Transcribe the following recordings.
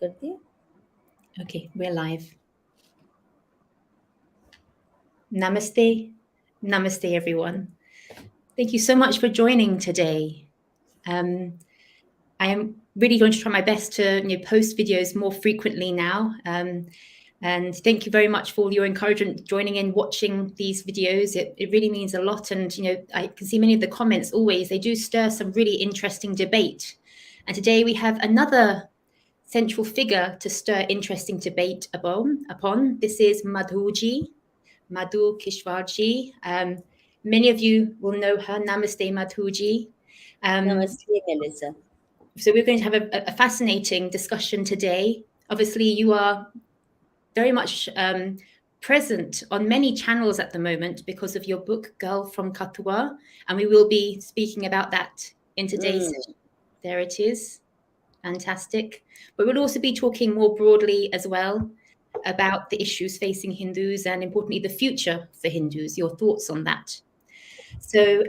कर दिया? Okay, we're live. Namaste. Namaste, everyone. Thank you so much for joining today. I am really going to try my best to post videos more frequently now. And thank you very much for all your encouragement, joining in, watching these videos. It really means a lot. And, I can see many of the comments always, they do stir some really interesting debate. And today we have another central figure to stir interesting debate upon. This is Madhu Kishwar. Many of you will know her. Namaste, Madhuji. Namaste, Melissa. So we're going to have a fascinating discussion today. Obviously, you are very much present on many channels at the moment because of your book, Girl from Kathua, and we will be speaking about that in today's session. There it is. Fantastic. But we'll also be talking more broadly as well about the issues facing Hindus and, importantly, the future for Hindus, your thoughts on that. So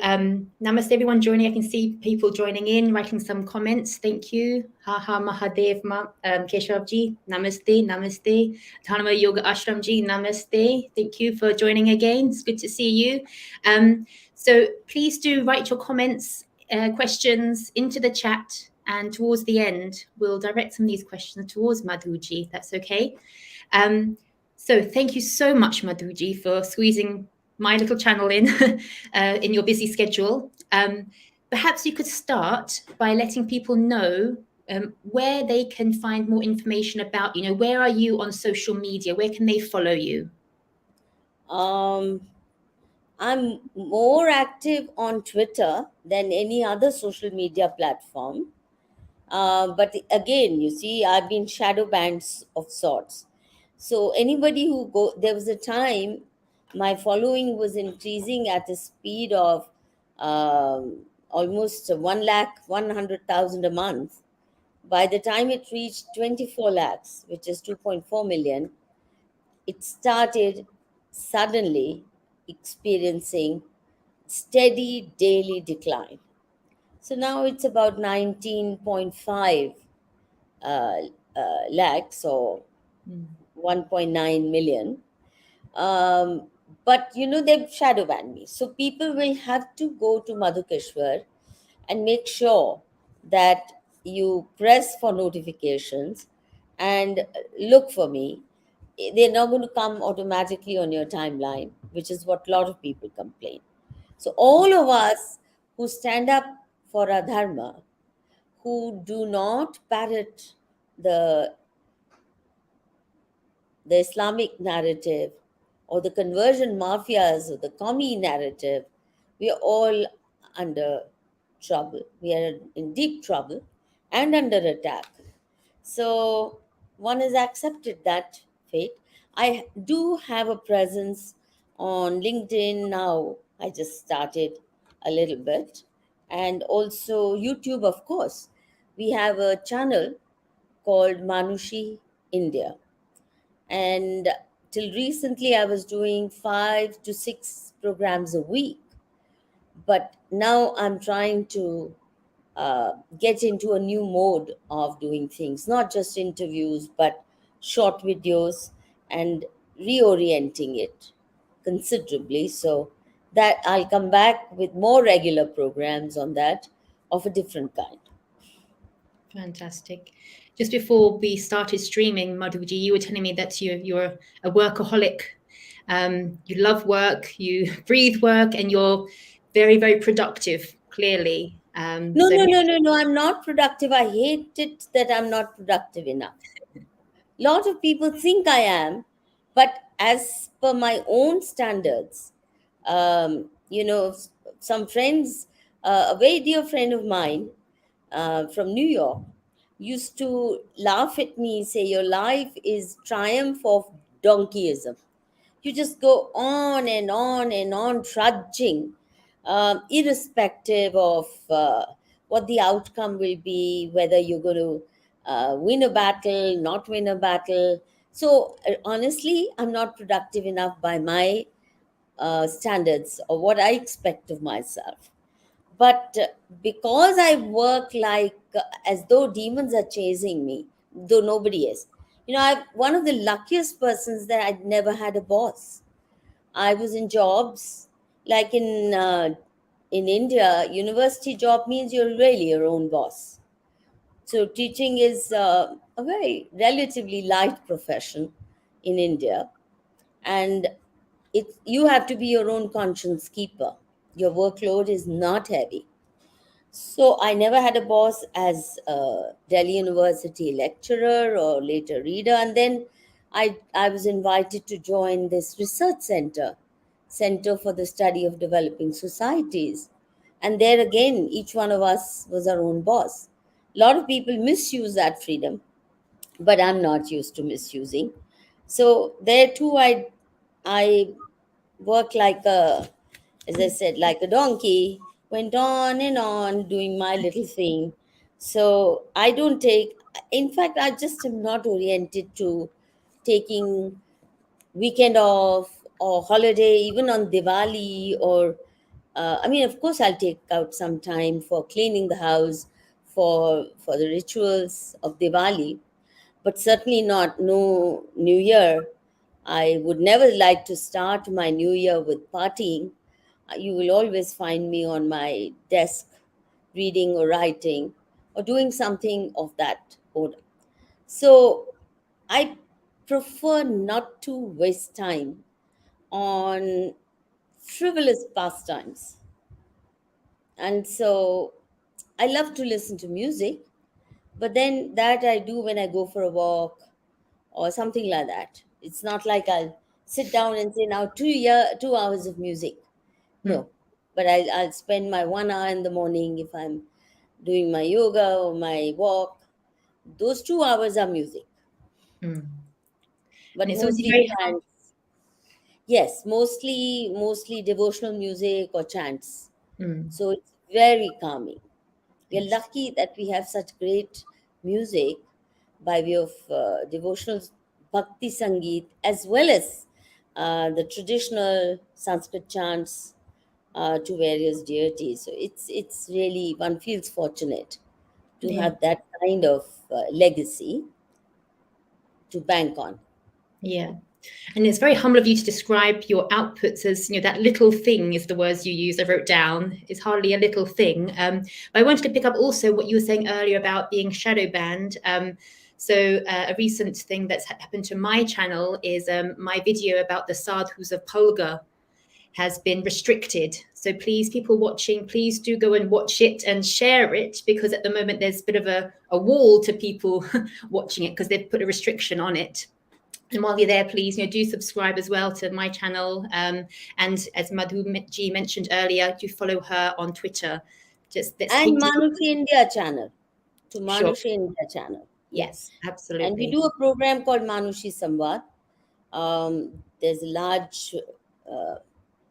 namaste, everyone joining. I can see people joining in, writing some comments. Thank you. Haha Mahadev Keshavji, namaste. Dharma Yoga Ashramji, namaste. Thank you for joining again. It's good to see you. So please do write your comments, questions into the chat. And towards the end, we'll direct some of these questions towards Madhuji, if that's okay. So thank you so much, Madhuji, for squeezing my little channel in your busy schedule. Perhaps you could start by letting people know where they can find more information about, where are you on social media? Where can they follow you? I'm more active on Twitter than any other social media platform. But again, you see, I've been shadow banned of sorts. So anybody there was a time my following was increasing at a speed of almost 1,100,000 a month. By the time it reached 24 lakhs, which is 2.4 million, it started suddenly experiencing steady daily decline. So now it's about 19.5 lakhs or 1.9 million. But they've shadow banned me. So people will have to go to Madhu Kishwar and make sure that you press for notifications and look for me. They're not going to come automatically on your timeline, which is what a lot of people complain. So all of us who stand up for our dharma, who do not parrot the Islamic narrative or the conversion mafias or the commie narrative, we are all under trouble. We are in deep trouble and under attack. So one has accepted that fate. I do have a presence on LinkedIn now. I just started a little bit. And also YouTube, of course. We have a channel called Manushi India. And till recently, I was doing 5 to 6 programs a week. But now I'm trying to get into a new mode of doing things, not just interviews, but short videos and reorienting it considerably. So that I'll come back with more regular programs on that of a different kind. Fantastic. Just before we started streaming, Madhuji, you were telling me that you're a workaholic. You love work, you breathe work, and you're very, very productive, clearly. No, I'm not productive. I hate it that I'm not productive enough. A lot of people think I am, but as per my own standards, some friends, a very dear friend of mine from New York, used to laugh at me, say, your life is triumph of donkeyism. You just go on and on and on trudging, irrespective of what the outcome will be, whether you're going to win a battle, not win a battle. So honestly, I'm not productive enough by my standards or what I expect of myself. But because I work like as though demons are chasing me, though nobody is. I'm one of the luckiest persons that I'd never had a boss. I was in jobs like in India. University job means you're really your own boss. So teaching is a very relatively light profession in India, and you have to be your own conscience keeper. Your workload is not heavy. So I never had a boss as a Delhi University lecturer or later reader. And then I was invited to join this research center, Center for the Study of Developing Societies. And there again, each one of us was our own boss. A lot of people misuse that freedom, but I'm not used to misusing. So there too, I work like a, as I said, like a donkey, went on and on doing my little thing. So I don't take, in fact, I just am not oriented to taking weekend off or holiday, even on Diwali or, I mean, of course, I'll take out some time for cleaning the house for the rituals of Diwali, but certainly not no New Year. I would never like to start my New Year with partying. You will always find me on my desk reading or writing or doing something of that order. So I prefer not to waste time on frivolous pastimes. And so I love to listen to music, but then that I do when I go for a walk or something like that. It's not like I'll sit down and say, now 2 hours of music. Mm, No, but I'll spend my 1 hour in the morning if I'm doing my yoga or my walk. Those 2 hours are music, mm. And but it's obviously mostly very chants. Yes, mostly devotional music or chants. mm, So it's very calming. We are yes. lucky that we have such great music by way of devotional bhakti sangeet as well as the traditional Sanskrit chants to various deities. So it's really, one feels fortunate to Yeah. have that kind of legacy to bank on. Yeah. And it's very humble of you to describe your outputs as, that little thing is the words you use. I wrote down. It's hardly a little thing. But I wanted to pick up also what you were saying earlier about being shadow banned. So a recent thing that's happened to my channel is my video about the sadhus of Polga has been restricted. So please, people watching, please do go and watch it and share it, because at the moment there's a bit of a wall to people watching it because they've put a restriction on it. And while you're there, please, do subscribe as well to my channel. And as Madhu ji mentioned earlier, do follow her on Twitter. Just let's And keep Manushi India channel, to sure. Manushi India channel. Yes, Yes. And we absolutely. do a program called Manushi Samvad. There's a large uh,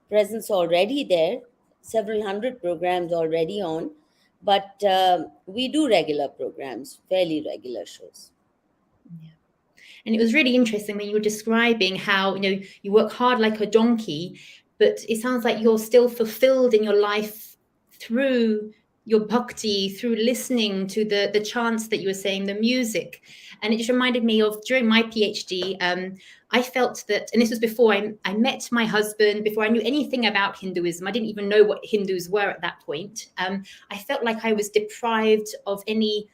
presence already there, several hundred programs already on, but we do regular programs, fairly regular shows. Yeah. And it was really interesting when you were describing how, you work hard like a donkey, but it sounds like you're still fulfilled in your life through your bhakti, through listening to the chants that you were saying, the music. And it just reminded me of during my PhD, I felt that, and this was before I met my husband, before I knew anything about Hinduism. I didn't even know what Hindus were at that point. I felt like I was deprived of any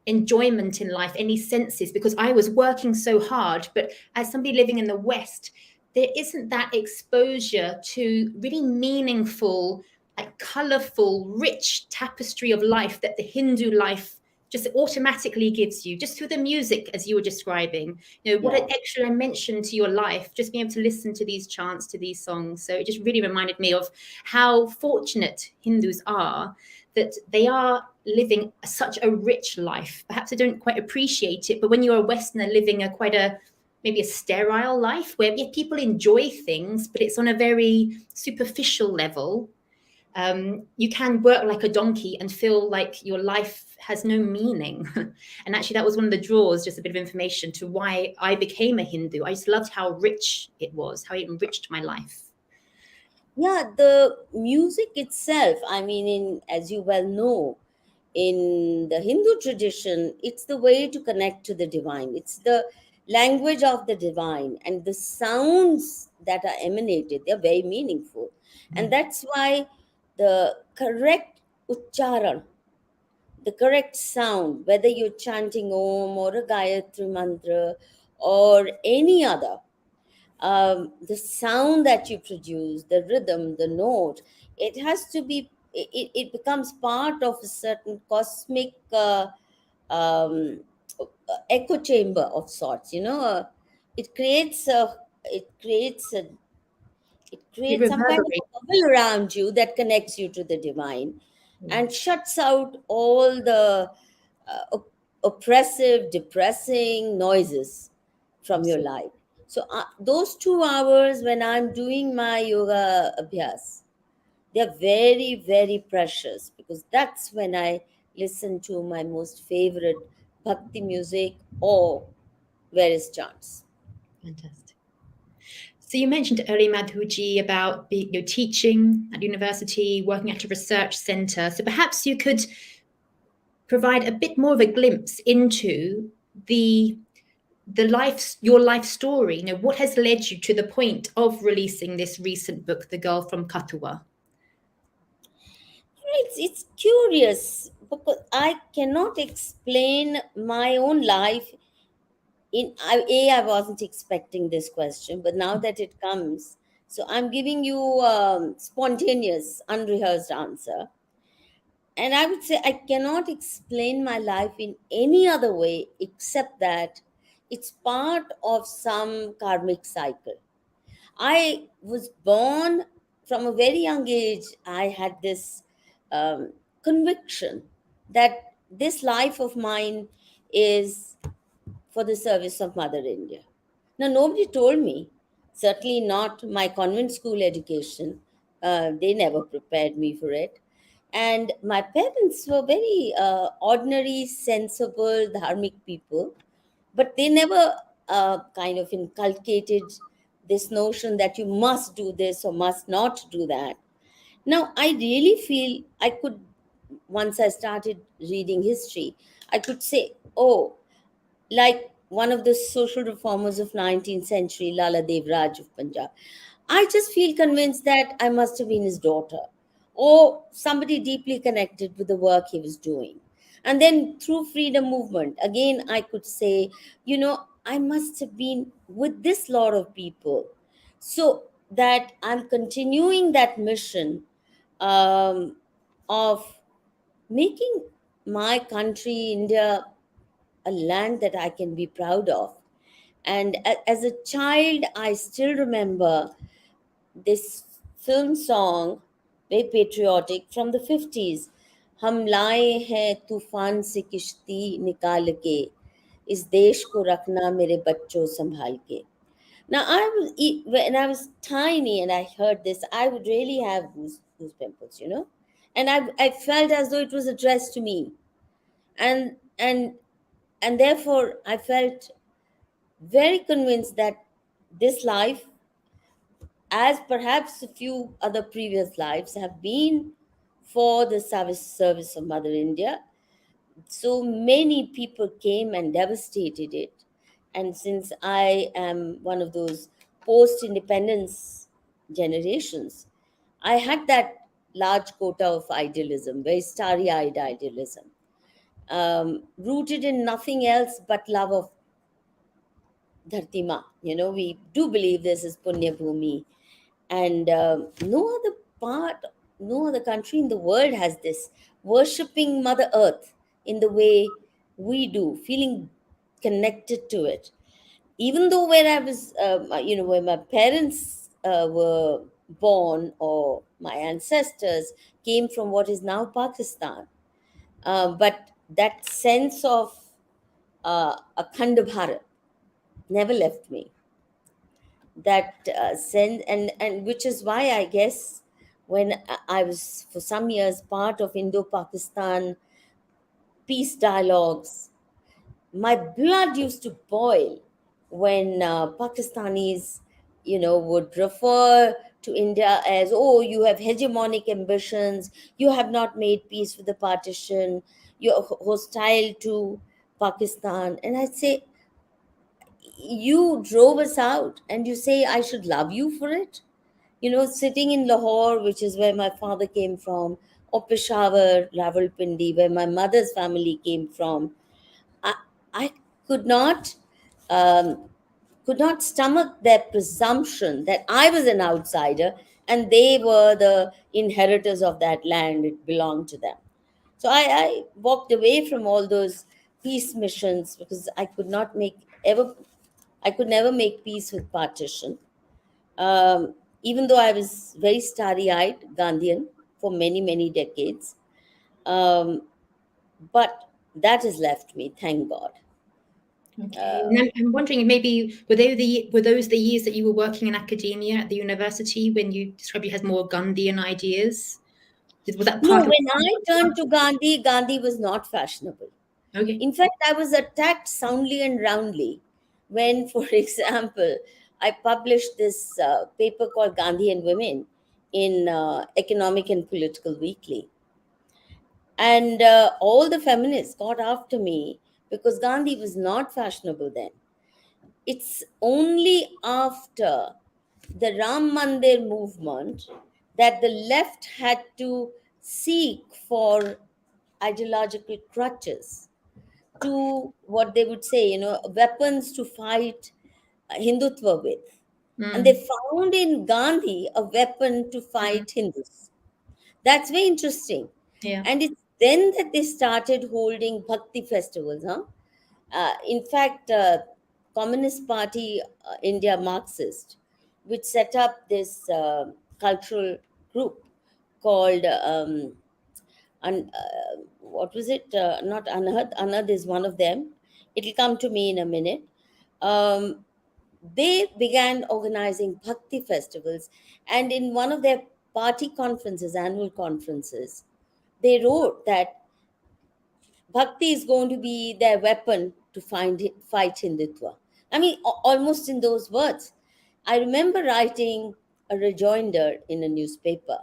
enjoyment in life, any senses, because I was working so hard. But as somebody living in the West, there isn't that exposure to really meaningful, like colorful, rich tapestry of life that the Hindu life just automatically gives you, just through the music, as you were describing. What an Yeah. extra dimension to your life, just being able to listen to these chants, to these songs. So it just really reminded me of how fortunate Hindus are, that they are living such a rich life. Perhaps I don't quite appreciate it, but when you're a Westerner living maybe a sterile life where people enjoy things, but it's on a very superficial level, you can work like a donkey and feel like your life has no meaning. And actually, that was one of the draws, just a bit of information to why I became a Hindu. I just loved how rich it was, how it enriched my life. Yeah, the music itself, I mean, as you well know, in the Hindu tradition, it's the way to connect to the divine. It's the language of the divine, and the sounds that are emanated, they're very meaningful. And that's why the correct uchcharan, the correct sound, whether you're chanting Om or a Gayatri mantra or any other, the sound that you produce, the rhythm, the note, it has to be, it becomes part of a certain cosmic um, echo chamber of sorts. It creates a, it creates a, it It creates some kind of reverberates. a bubble around you that connects you to the divine and shuts out all the oppressive, depressing noises from your Absolutely. life. So, those 2 hours when I'm doing my yoga abhyas, they're very, very precious, because that's when I listen to my most favorite bhakti music or various chants. Fantastic. So you mentioned earlier, Madhuji, about teaching at university, working at a research centre. So perhaps you could provide a bit more of a glimpse into your life story. What has led you to the point of releasing this recent book, The Girl from Kathua? It's curious, because I cannot explain my own life. I wasn't expecting this question, but now that it comes, so I'm giving you spontaneous, unrehearsed answer. And I would say I cannot explain my life in any other way except that it's part of some karmic cycle. I was born from a very young age. I had this um, conviction that this life of mine is for the service of Mother India. Now, nobody told me, certainly not my convent school education. They never prepared me for it. And my parents were very ordinary, sensible, dharmic people, but they never kind of inculcated this notion that you must do this or must not do that. Now, I really feel I could, once I started reading history, I could say, oh, like one of the social reformers of 19th century, Lala Dev Raj of Punjab. I just feel convinced that I must have been his daughter or somebody deeply connected with the work he was doing. And then through freedom movement, again, I could say, I must have been with this lot of people. So that I'm continuing that mission um, of making my country, India, a land that I can be proud of. And as a child, I still remember this film song, very patriotic, from the 50s. हम लाए हैं तूफान से किश्ती निकाल के इस देश को रखना मेरे बच्चों संभाल के. Now, when I was tiny and I heard this, I would really have goose pimples. And I felt as though it was addressed to me. And, and, and therefore, I felt very convinced that this life, as perhaps a few other previous lives, have been for the service of Mother India. So many people came and devastated it. And since I am one of those post independence generations, I had that large quota of idealism, very starry eyed idealism, rooted in nothing else but love of Dharti Ma. We do believe this is Punya Bhumi. And no other part, no other country in the world has this, worshipping Mother Earth in the way we do, feeling connected to it. Even though where I was, where my parents were born, or my ancestors came from what is now Pakistan, but that sense of Akhand Bharat never left me. That sense, and which is why I guess when I was for some years part of Indo-Pakistan peace dialogues, my blood used to boil when Pakistanis, would refer to India as, oh, you have hegemonic ambitions, you have not made peace with the partition, You're hostile to Pakistan. And I'd say, you drove us out and you say I should love you for it? Sitting in Lahore, which is where my father came from, or Peshawar, Rawalpindi, where my mother's family came from, I, I could not um, could not stomach their presumption that I was an outsider and they were the inheritors of that land. It belonged to them. So I walked away from all those peace missions because I could never make peace with partition. Even though I was very starry-eyed Gandhian for many, many decades. Um, but that has left me, thank God. Okay, and I'm wondering, maybe were those the years that you were working in academia at the university when you described you had more Gandhian ideas? Was that No, part of? when I turned to Gandhi, Gandhi was not fashionable. Okay. In fact, I was attacked soundly and roundly when, for example, I published this paper called Gandhi and Women in Economic and Political Weekly. And all the feminists got after me because Gandhi was not fashionable then. It's only after the Ram Mandir movement that the left had to seek for ideological crutches, to what they would say, weapons to fight Hindutva with. And they Mm, found in Gandhi a weapon to mm, fight Hindus. That's very interesting. yeah. And it's then that they started holding bhakti festivals. Huh? In fact, Communist Party India Marxist, which set up this cultural group called what was it? Not Anhad. Anhad is one of them. It'll come to me in a minute. Um, they began organizing bhakti festivals, and in one of their party conferences, annual conferences, they wrote that bhakti is going to be their weapon to fight Hindutva. I mean, almost in those words. I remember writing a rejoinder in a newspaper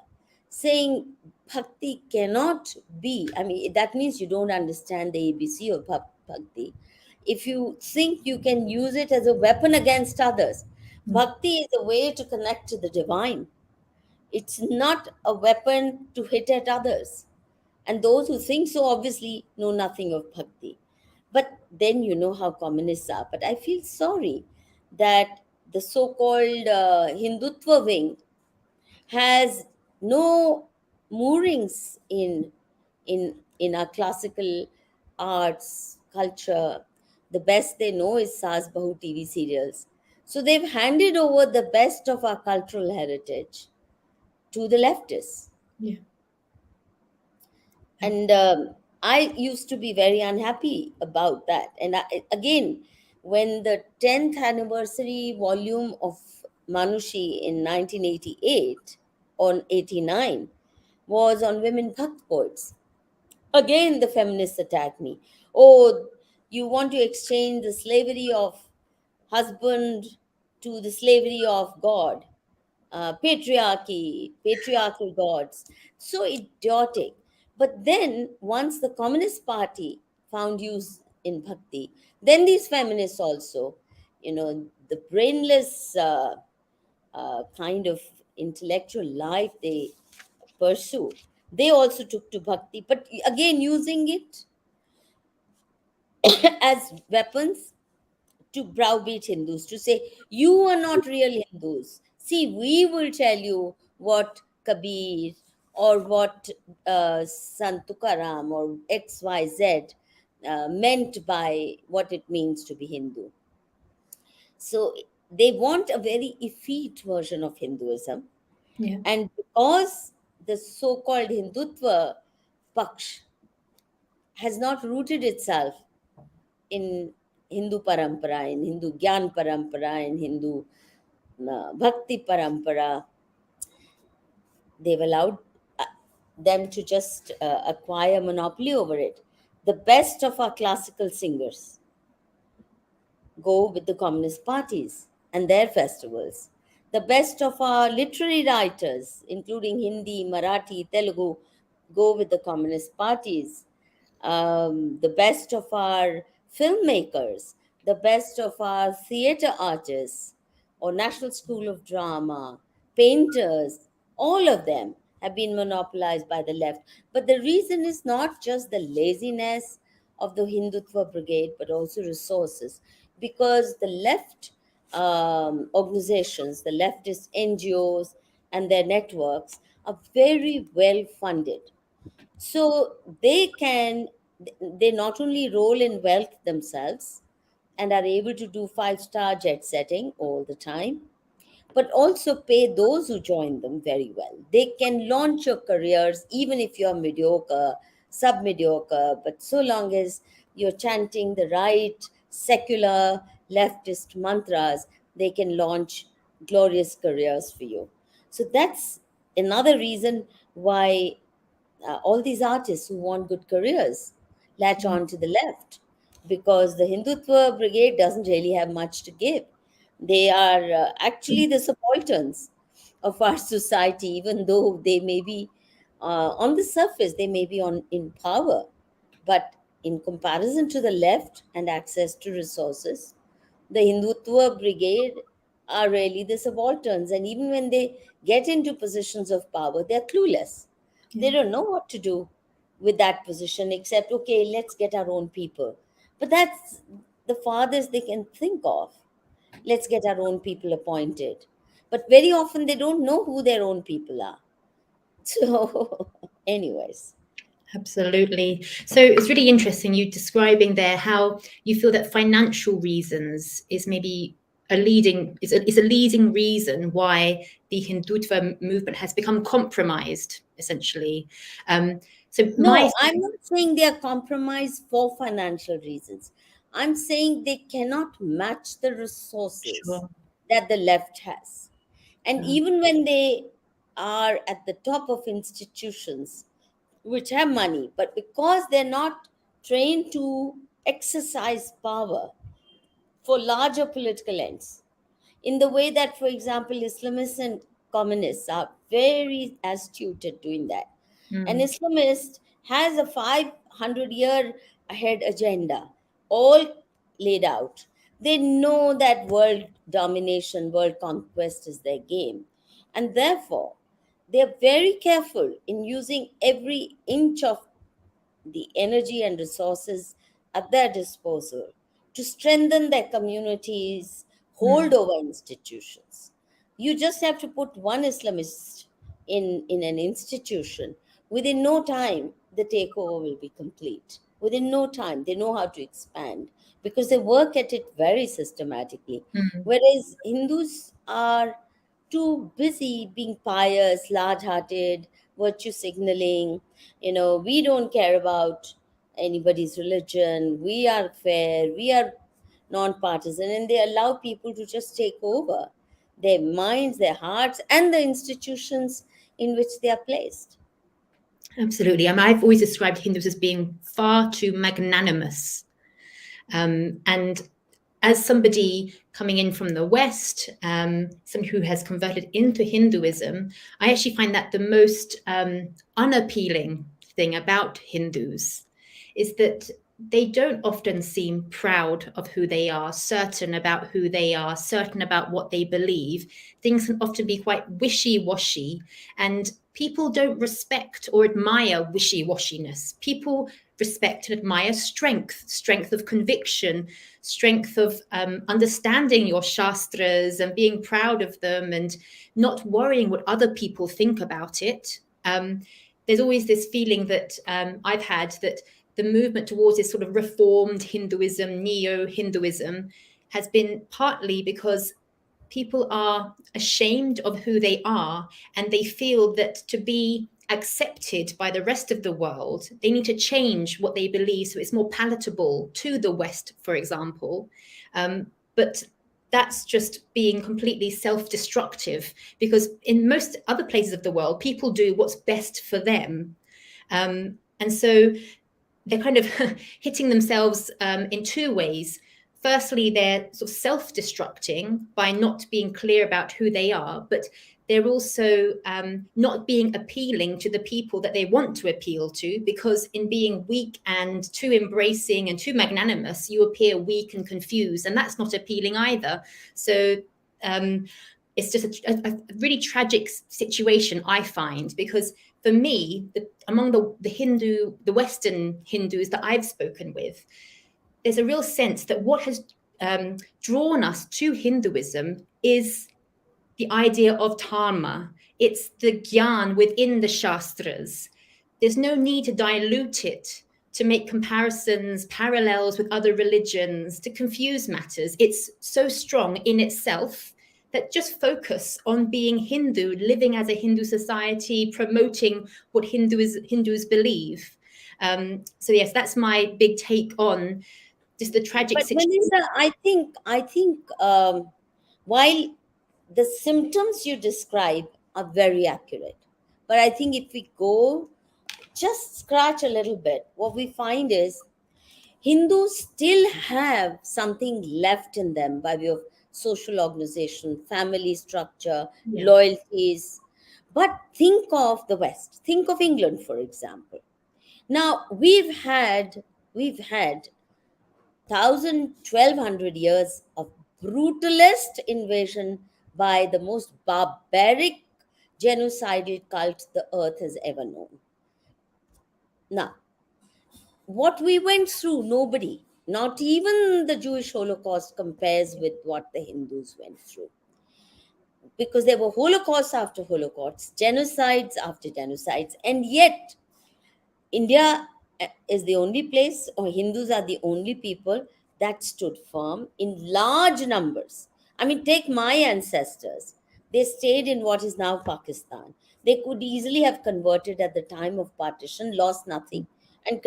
saying bhakti cannot be, I mean, that means you don't understand the ABC of bhakti. If you think you can use it as a weapon against others, Mm, bhakti is a way to connect to the divine. It's not a weapon to hit at others. And those who think so obviously know nothing of bhakti. But then you know how communists are. But I feel sorry that the so called Hindutva wing has no moorings in our classical arts, culture. The best they know is Saas Bahu TV serials. So they've handed over the best of our cultural heritage to the leftists. yeah. And I used to be very unhappy about that. And again, when the 10th anniversary volume of Manushi in 1988 on 89 was on women Bhakt poets, again the feminists attacked me. Oh, you want to exchange the slavery of husband to the slavery of God, patriarchal gods. So idiotic. But then, once the Communist Party found use in bhakti, then these feminists also, the brainless kind of intellectual life they pursue, they also took to bhakti, but again using it as weapons to browbeat Hindus, to say, you are not real Hindus. See, we will tell you what Kabir or what Sant Tukaram or XYZ meant by what it means to be Hindu. So they want a very effete version of Hinduism. Yeah. And because the so called Hindutva Paksh has not rooted itself in Hindu parampara, in Hindu Gyan parampara, in Hindu Bhakti parampara, they've allowed uh, them to just acquire monopoly over it. The best of our classical singers go with the communist parties and their festivals. The best of our literary writers, including Hindi, Marathi, Telugu, go with the communist parties. the best of our filmmakers, the best of our theater artists, or National School of Drama, painters, all of them have been monopolized by the left. But the reason is not just the laziness of the Hindutva brigade, but also resources. Because the left organizations, the leftist NGOs, and their networks are very well funded, so they not only roll in wealth themselves and are able to do five-star jet setting all the time, but also pay those who join them very well. They can launch your careers even if you're mediocre, sub-mediocre, but so long as you're chanting the right secular leftist mantras, they can launch glorious careers for you. So that's another reason why all these artists who want good careers latch Mm. on to the left, because the Hindutva brigade doesn't really have much to give. They are actually the subalterns of our society, even though they may be on the surface, they may be in power, but in comparison to the left and access to resources, the Hindutva brigade are really the subalterns. And even when they get into positions of power, they're clueless. They Yeah. don't know what to do with that position except, okay, let's get our own people. But that's the farthest they can think of. Let's get our own people appointed. But very often they don't know who their own people are. So, anyways. Absolutely. So it's really interesting you describing there how you feel that financial reasons is maybe is a leading reason why the Hindutva movement has become compromised, essentially. So my No, I'm not saying they are compromised for financial reasons. I'm saying they cannot match the resources sure. that the left has. And Uh, even when they are at the top of institutions which have money, but because they're not trained to exercise power for larger political ends, in the way that, for example, Islamists and communists are very astute at doing that. An mm, Islamist has a 500-year ahead agenda, all laid out. They know that world domination, world conquest is their game. And therefore, they're very careful in using every inch of the energy and resources at their disposal to strengthen their communities, hold mm, over institutions. You just have to put one Islamist in an institution. Within no time, the takeover will be complete. Within no time, they know how to expand because they work at it very systematically. mm, Whereas Hindus are too busy being pious, large hearted, virtue signaling. We don't care about anybody's religion. We are fair. We are non-partisan, and they allow people to just take over their minds, their hearts, and the institutions in which they are placed. absolutely. I mean, I've always described Hindus as being far too magnanimous. And as somebody coming in from the West, somebody who has converted into Hinduism, I actually find that the most unappealing thing about Hindus is that they don't often seem proud of who they are, certain about who they are, certain about what they believe. Things can often be quite wishy-washy, and people don't respect or admire wishy-washiness. People respect and admire strength of conviction, strength of understanding your shastras and being proud of them and not worrying what other people think about it. There's always this feeling that I've had that the movement towards this sort of reformed Hinduism, neo-Hinduism, has been partly because people are ashamed of who they are and they feel that to be accepted by the rest of the world, they need to change what they believe so it's more palatable to the West, for example. But that's just being completely self-destructive because in most other places of the world, people do what's best for them. And so they're kind of hitting themselves in two ways. Firstly, they're sort of self-destructing by not being clear about who they are, but they're also not being appealing to the people that they want to appeal to, because in being weak and too embracing and too magnanimous, you appear weak and confused, and that's not appealing either. So it's just a really tragic situation, I find, because for me, among the Western Hindus that I've spoken with, there's a real sense that what has drawn us to Hinduism is the idea of dharma. It's the gyan within the shastras. There's no need to dilute it, to make comparisons, parallels with other religions, to confuse matters. It's so strong in itself that just focus on being Hindu, living as a Hindu society, promoting what Hindus believe. So yes, that's my big take on just the tragic But situation. Melissa, I think while the symptoms you describe are very accurate, but I think if we go just scratch a little bit, what we find is Hindus still have something left in them by way of social organization, family structure, Yeah, loyalties. But think of the West. Think of England, for example. Now we've had 1,200 years of brutalist invasion by the most barbaric genocidal cult the earth has ever known. Now, what we went through, nobody, not even the Jewish Holocaust, compares with what the Hindus went through. Because there were Holocausts after Holocausts, genocides after genocides, and yet India is the only place, or Hindus are the only people that stood firm in large numbers. I mean, take my ancestors. They stayed in what is now Pakistan. They could easily have converted at the time of partition, lost nothing, and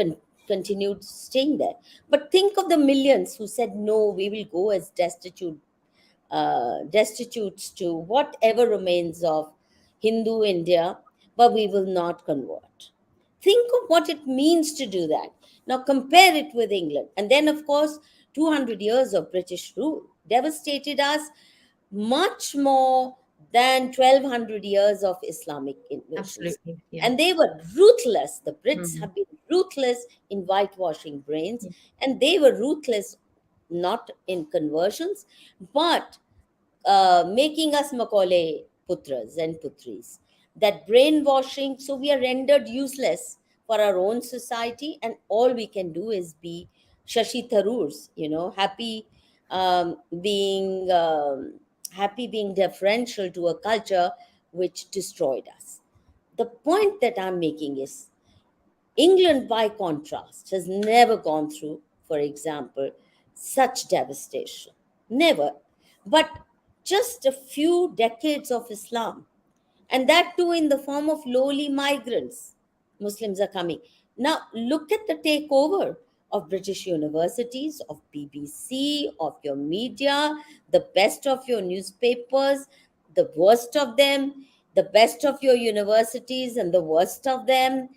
continued staying there. But think of the millions who said, no, we will go as destitutes to whatever remains of Hindu India, but we will not convert. Think of what it means to do that. Now compare it with England. And then, of course, 200 years of British rule devastated us much more than 1,200 years of Islamic invasions. absolutely. Yeah. And they were ruthless. The Brits Mm. have been ruthless in whitewashing brains, Yeah. and they were ruthless not in conversions, but making us Macaulay putras and putris. That brainwashing, so we are rendered useless for our own society, and all we can do is be Shashi Tharoors, being happy being deferential to a culture which destroyed us. The point that I'm making is England, by contrast, has never gone through, for example, such devastation. Never. But just a few decades of Islam, and that too in the form of lowly migrants. Muslims are coming. Now, look at the takeover of British universities, of BBC, of your media, the best of your newspapers, the worst of them, the best of your universities, and the worst of them.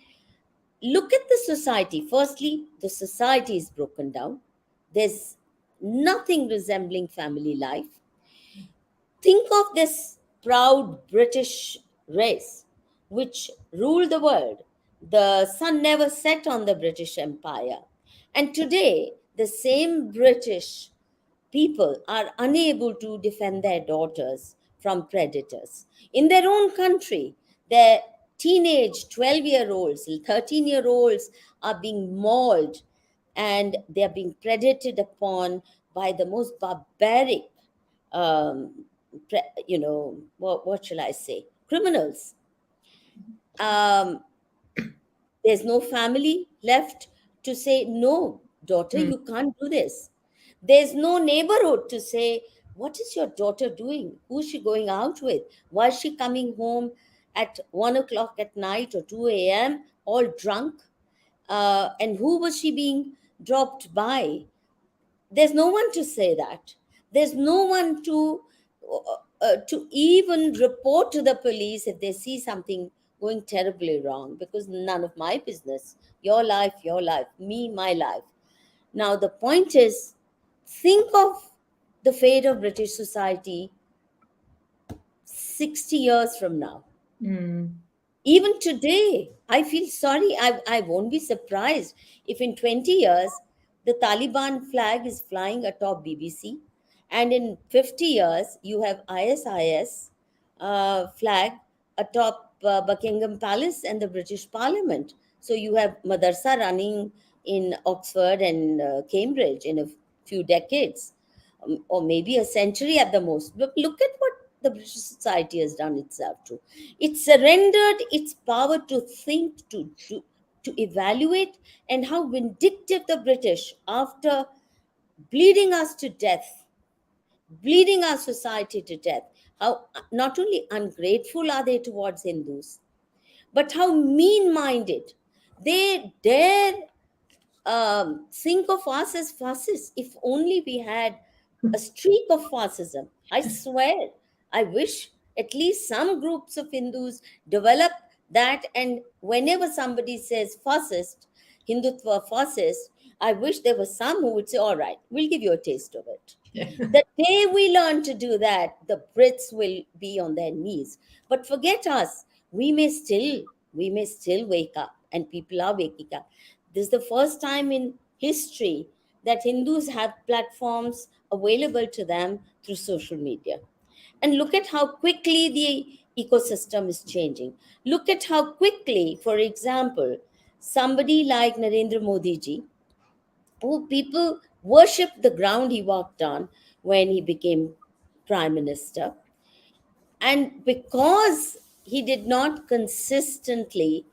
Look at the society. Firstly, the society is broken down. There's nothing resembling family life. Think of this proud British race which ruled the world. The sun never set on the British Empire. And today, the same British people are unable to defend their daughters from predators. In their own country, their teenage 12-year-olds, 13-year-olds are being mauled, and they are being predated upon by the most barbaric, um, what shall I say, criminals. Um, there's no family left to say, no, daughter, Mm. you can't do this. There's no neighborhood to say, what is your daughter doing? Who's she going out with? Why is she coming home at 1 o'clock at night or 2 a.m., all drunk? And who was she being dropped by? There's no one to say that. There's no one to even report to the police if they see something going terribly wrong, because none of my business. Your life, me, my life. Now the point is, think of the fate of British society 60 years from now. Mm. Even today, I feel sorry. I won't be surprised if in 20 years the Taliban flag is flying atop BBC, and in 50 years you have ISIS flag atop Buckingham Palace and the British Parliament. So you have madarsa running in Oxford and Cambridge in a few decades, or maybe a century at the most. But look at what the British society has done itself to. It surrendered its power to think, to evaluate, and how vindictive the British, after bleeding us to death, bleeding our society to death, how not only ungrateful are they towards Hindus, but how mean minded. They dare think of us as fascists. If only we had a streak of fascism. I swear, I wish at least some groups of Hindus develop that. And whenever somebody says fascist, Hindutva fascist, I wish there was some who would say, all right, we'll give you a taste of it. Yeah. The day we learn to do that, the Brits will be on their knees. But forget us. We may still wake up, and people are waking up. This is the first time in history that Hindus have platforms available to them through social media. And look at how quickly the ecosystem is changing. Look at how quickly, for example, somebody like Narendra Modi ji, who people worship the ground he walked on when he became prime minister. And because he did not consistently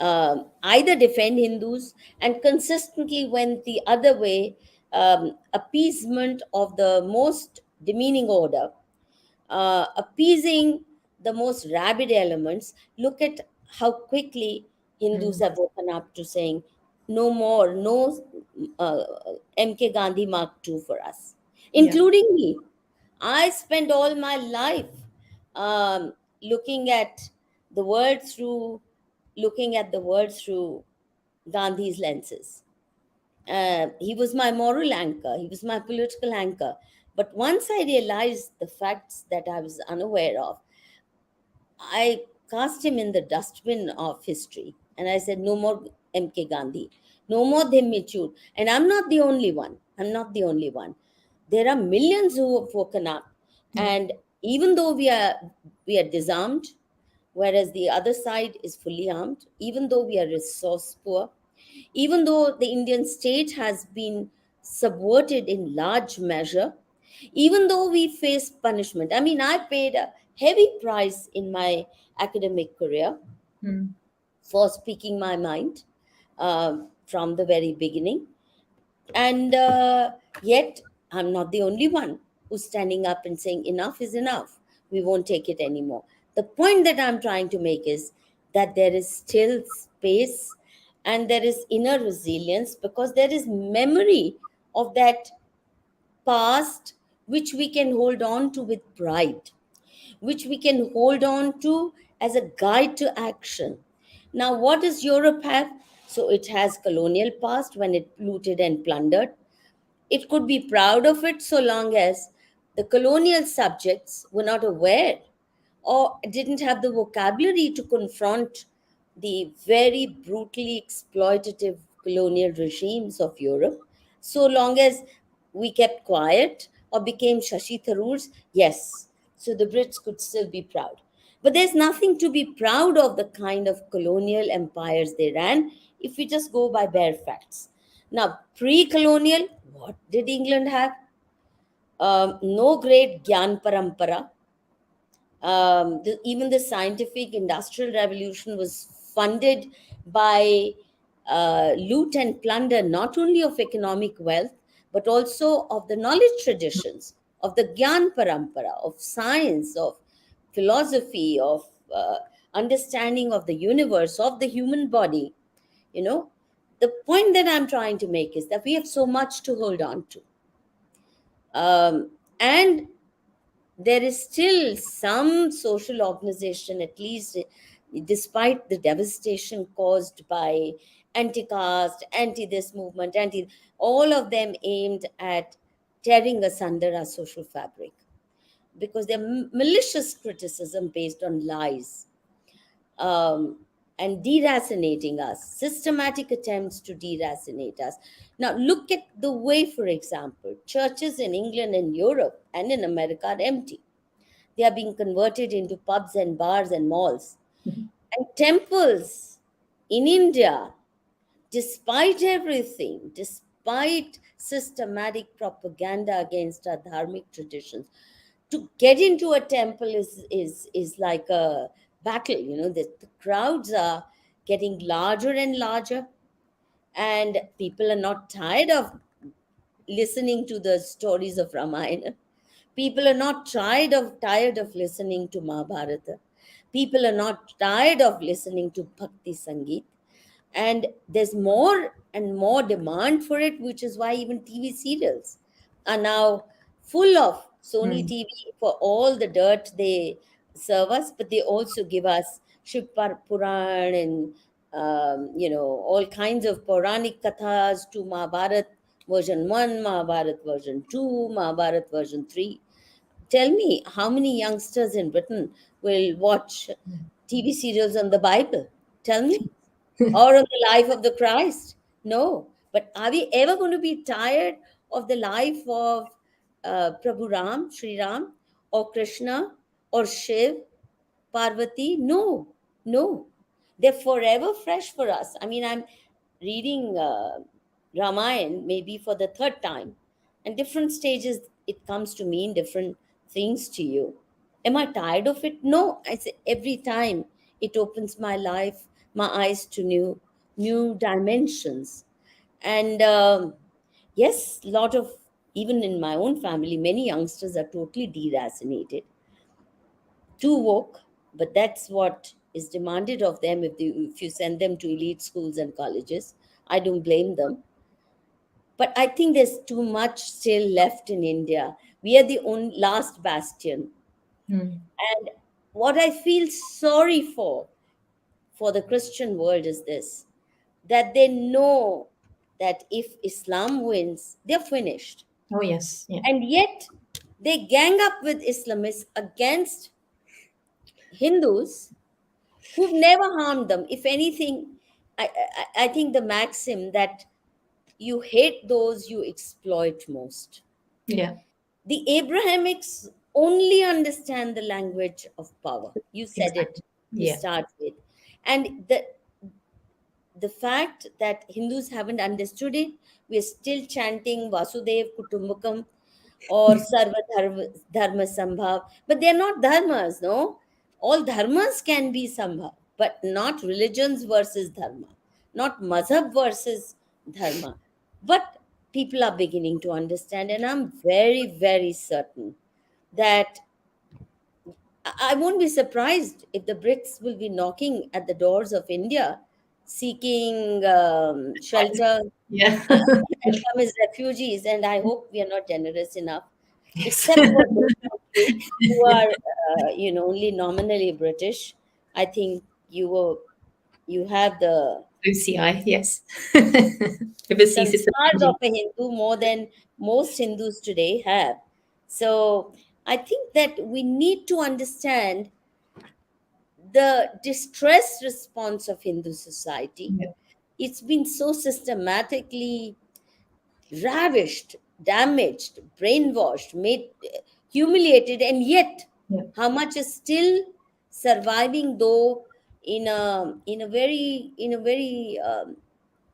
either defend Hindus and consistently went the other way, appeasement of the most demeaning order, appeasing the most rabid elements, look at how quickly Hindus Mm. have woken up to saying, no more, no uh, MK Gandhi Mark II for us, Yeah. including me. I spent all my life um, looking at the world through looking at the world through Gandhi's lenses. He was my moral anchor. He was my political anchor. But once I realized the facts that I was unaware of, I cast him in the dustbin of history. And I said, no more MK Gandhi, no more Dhimmichud. And I'm not the only one. I'm not the only one. There are millions who have woken up. Yeah. And even though we are disarmed, whereas the other side is fully armed, even though we are resource poor, even though the Indian state has been subverted in large measure, even though we face punishment. I mean, I paid a heavy price in my academic career Mm. for speaking my mind from the very beginning. And yet, I'm not the only one who's standing up and saying, enough is enough. We won't take it anymore. The point that I'm trying to make is that there is still space and there is inner resilience, because there is memory of that past which we can hold on to with pride, which we can hold on to as a guide to action. Now, what does Europe have? So it has colonial past when it looted and plundered. It could be proud of it so long as the colonial subjects were not aware or didn't have the vocabulary to confront the very brutally exploitative colonial regimes of Europe. So long as we kept quiet or became Shashi Tharoors, yes, so the Brits could still be proud. But there's nothing to be proud of the kind of colonial empires they ran if we just go by bare facts. Now, pre colonial, what did England have? No great Gyan Parampara. Even the scientific industrial revolution was funded by loot and plunder, not only of economic wealth, but also of the knowledge traditions, of the Gyan Parampara, of science, of philosophy, of understanding of the universe, of the human body. You know, the point that I'm trying to make is that we have so much to hold on to. And there is still some social organization, at least despite the devastation caused by anti-caste, anti-this movement, all of them aimed at tearing asunder our social fabric. because they're malicious criticism based on lies, um, and deracinating us, systematic attempts to deracinate us. Now, look at the way, for example, churches in England and Europe and in America are empty. They are being converted into pubs and bars and malls. Mhm. And temples in India, despite everything, despite systematic propaganda against our dharmic traditions, to get into a temple is like a battle. The crowds are getting larger and larger, and people are not tired of listening to the stories of Ramayana. People are not tired of listening to Mahabharata. People are not tired of listening to Bhakti Sangeet. And there's more and more demand for it, which is why even TV serials are now full of Sony Mm. TV for all the dirt they serve us, but they also give us Shiv Puran and all kinds of Puranic kathas to Mahabharat version 1, Mahabharat version 2, Mahabharat version 3. Tell me, how many youngsters in Britain will watch TV serials on the Bible? Tell me. Or on the life of the Christ? No. But are we ever going to be tired of the life of Prabhu Ram, Sri Ram, or Krishna, or Shiv, Parvati? No, no. They're forever fresh for us. I mean, I'm reading Ramayan maybe for the third time, and different stages it comes to mean different things to you. Am I tired of it? No. I say every time it opens my life, my eyes to new dimensions. And yes, lot of, even in my own family, many youngsters are totally deracinated, too woke, but that's what is demanded of them if you send them to elite schools and colleges. I don't blame them. But I think there's too much still left in India. We are the only last bastion. Mm. And what I feel sorry for the Christian world is this, that they know that if Islam wins, they're finished. Oh, yes. Yeah. And yet they gang up with Islamists against Hindus who've never harmed them. If anything, I think the maxim that you hate those you exploit most. Yeah. The Abrahamics only understand the language of power. You said it Exactly. to Yeah. start with. And the fact that Hindus haven't understood it, we're still chanting Vasudev Kutumbakam or Sarva Dharma Sambhav. But they're not dharmas, no? All dharmas can be Sambhav, but not religions versus dharma, not mazhab versus dharma. But people are beginning to understand, and I'm very, very certain that I won't be surprised if the Brits will be knocking at the doors of India seeking shelter Yeah. and come as refugees. And I hope we are not generous enough, Yes. except for those of you who are, only nominally British. I think you have the OCI, yes. Overseas sanskars of citizenship. a Hindu more than most Hindus today have. So I think that we need to understand the distress response of Hindu society. Yeah. It's been so systematically ravished, damaged, brainwashed, made humiliated, and yet Yeah. how much is still surviving, though in a very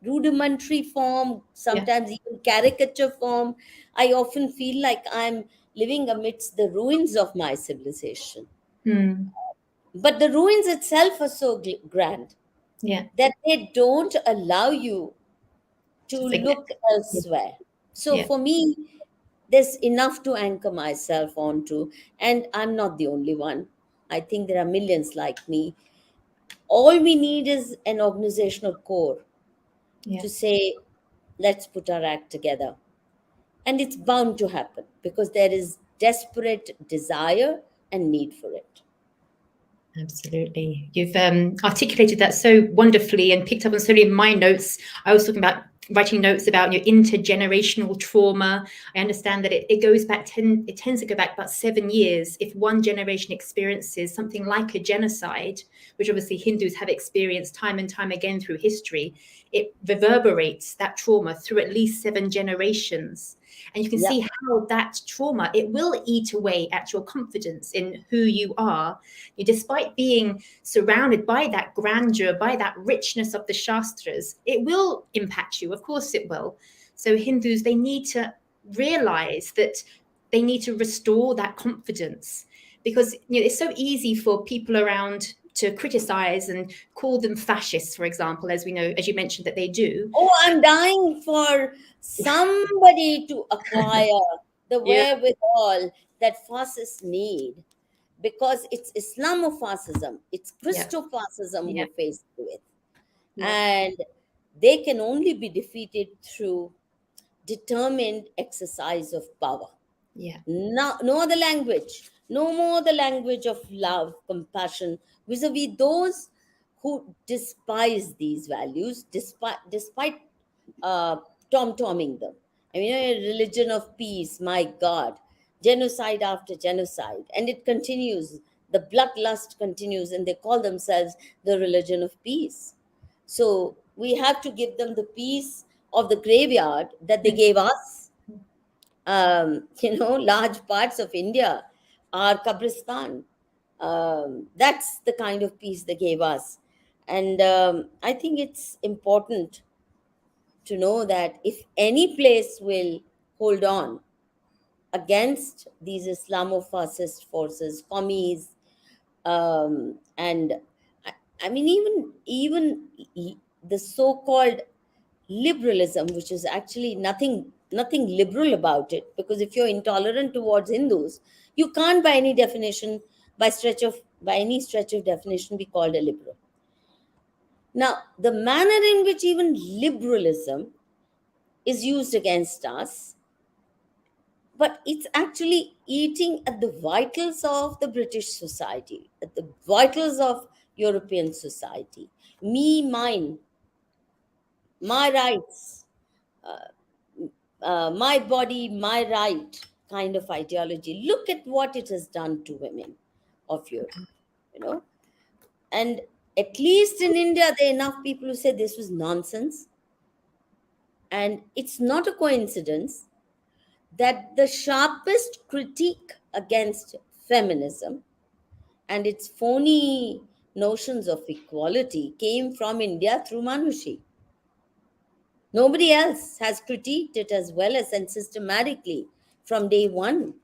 rudimentary form, Yeah. sometimes even caricature form. I often feel like I'm living amidst the ruins of my civilization. Mm. But the ruins itself are so grand Yeah. that they don't allow you to To forget. look Yeah. elsewhere. So Yeah. for me, there's enough to anchor myself onto, and I'm not the only one. I think there are millions like me. All we need is an organizational core Yeah. to say, let's put our act together. And it's bound to happen because there is desperate desire and need for it. Absolutely. You've articulated that so wonderfully and picked up on so many of my notes. I was talking about writing notes about intergenerational trauma. I understand that it goes back it tends to go back about 7 years. If one generation experiences something like a genocide, which obviously Hindus have experienced time and time again through history, it reverberates that trauma through at least 7 generations. And you can Yeah. see how that trauma, it will eat away at your confidence in who you are. Despite being surrounded by that grandeur, by that richness of the Shastras, it will impact you. Of course it will. So Hindus, they need to realize that they need to restore that confidence, because it's so easy for people around to criticize and call them fascists, for example, as we know, as you mentioned, that they do. Oh, I'm dying for somebody to acquire the Yeah, wherewithal that fascists need, because it's Islamofascism, it's yeah, Christofascism yeah, we're faced with. yeah, And they can only be defeated through determined exercise of power. yeah. No, no other language, no more the language of love, compassion vis-a-vis those who despise these values, despite uh, tom-tomming them. I mean, a religion of peace, my God, genocide after genocide, and it continues. The bloodlust continues, and they call themselves the religion of peace. So we have to give them the peace of the graveyard that they gave us. Large parts of India are Kabristan. That's the kind of peace they gave us. And I think it's important to know that if any place will hold on against these Islamofascist forces, commies, and I, I mean, the so-called liberalism, which is actually nothing liberal about it, because if you're intolerant towards Hindus, you can't by any stretch of definition be called a liberal. Now, the manner in which even liberalism is used against us, but it's actually eating at the vitals of the British society, at the vitals of European society. Me, mine, my rights, my body, my right kind of ideology. Look at what it has done to women of Europe, you know. And at least in India, there are enough people who say this was nonsense. And it's not a coincidence that the sharpest critique against feminism and its phony notions of equality came from India through Manushi. Nobody else has critiqued it as well as and systematically from day one.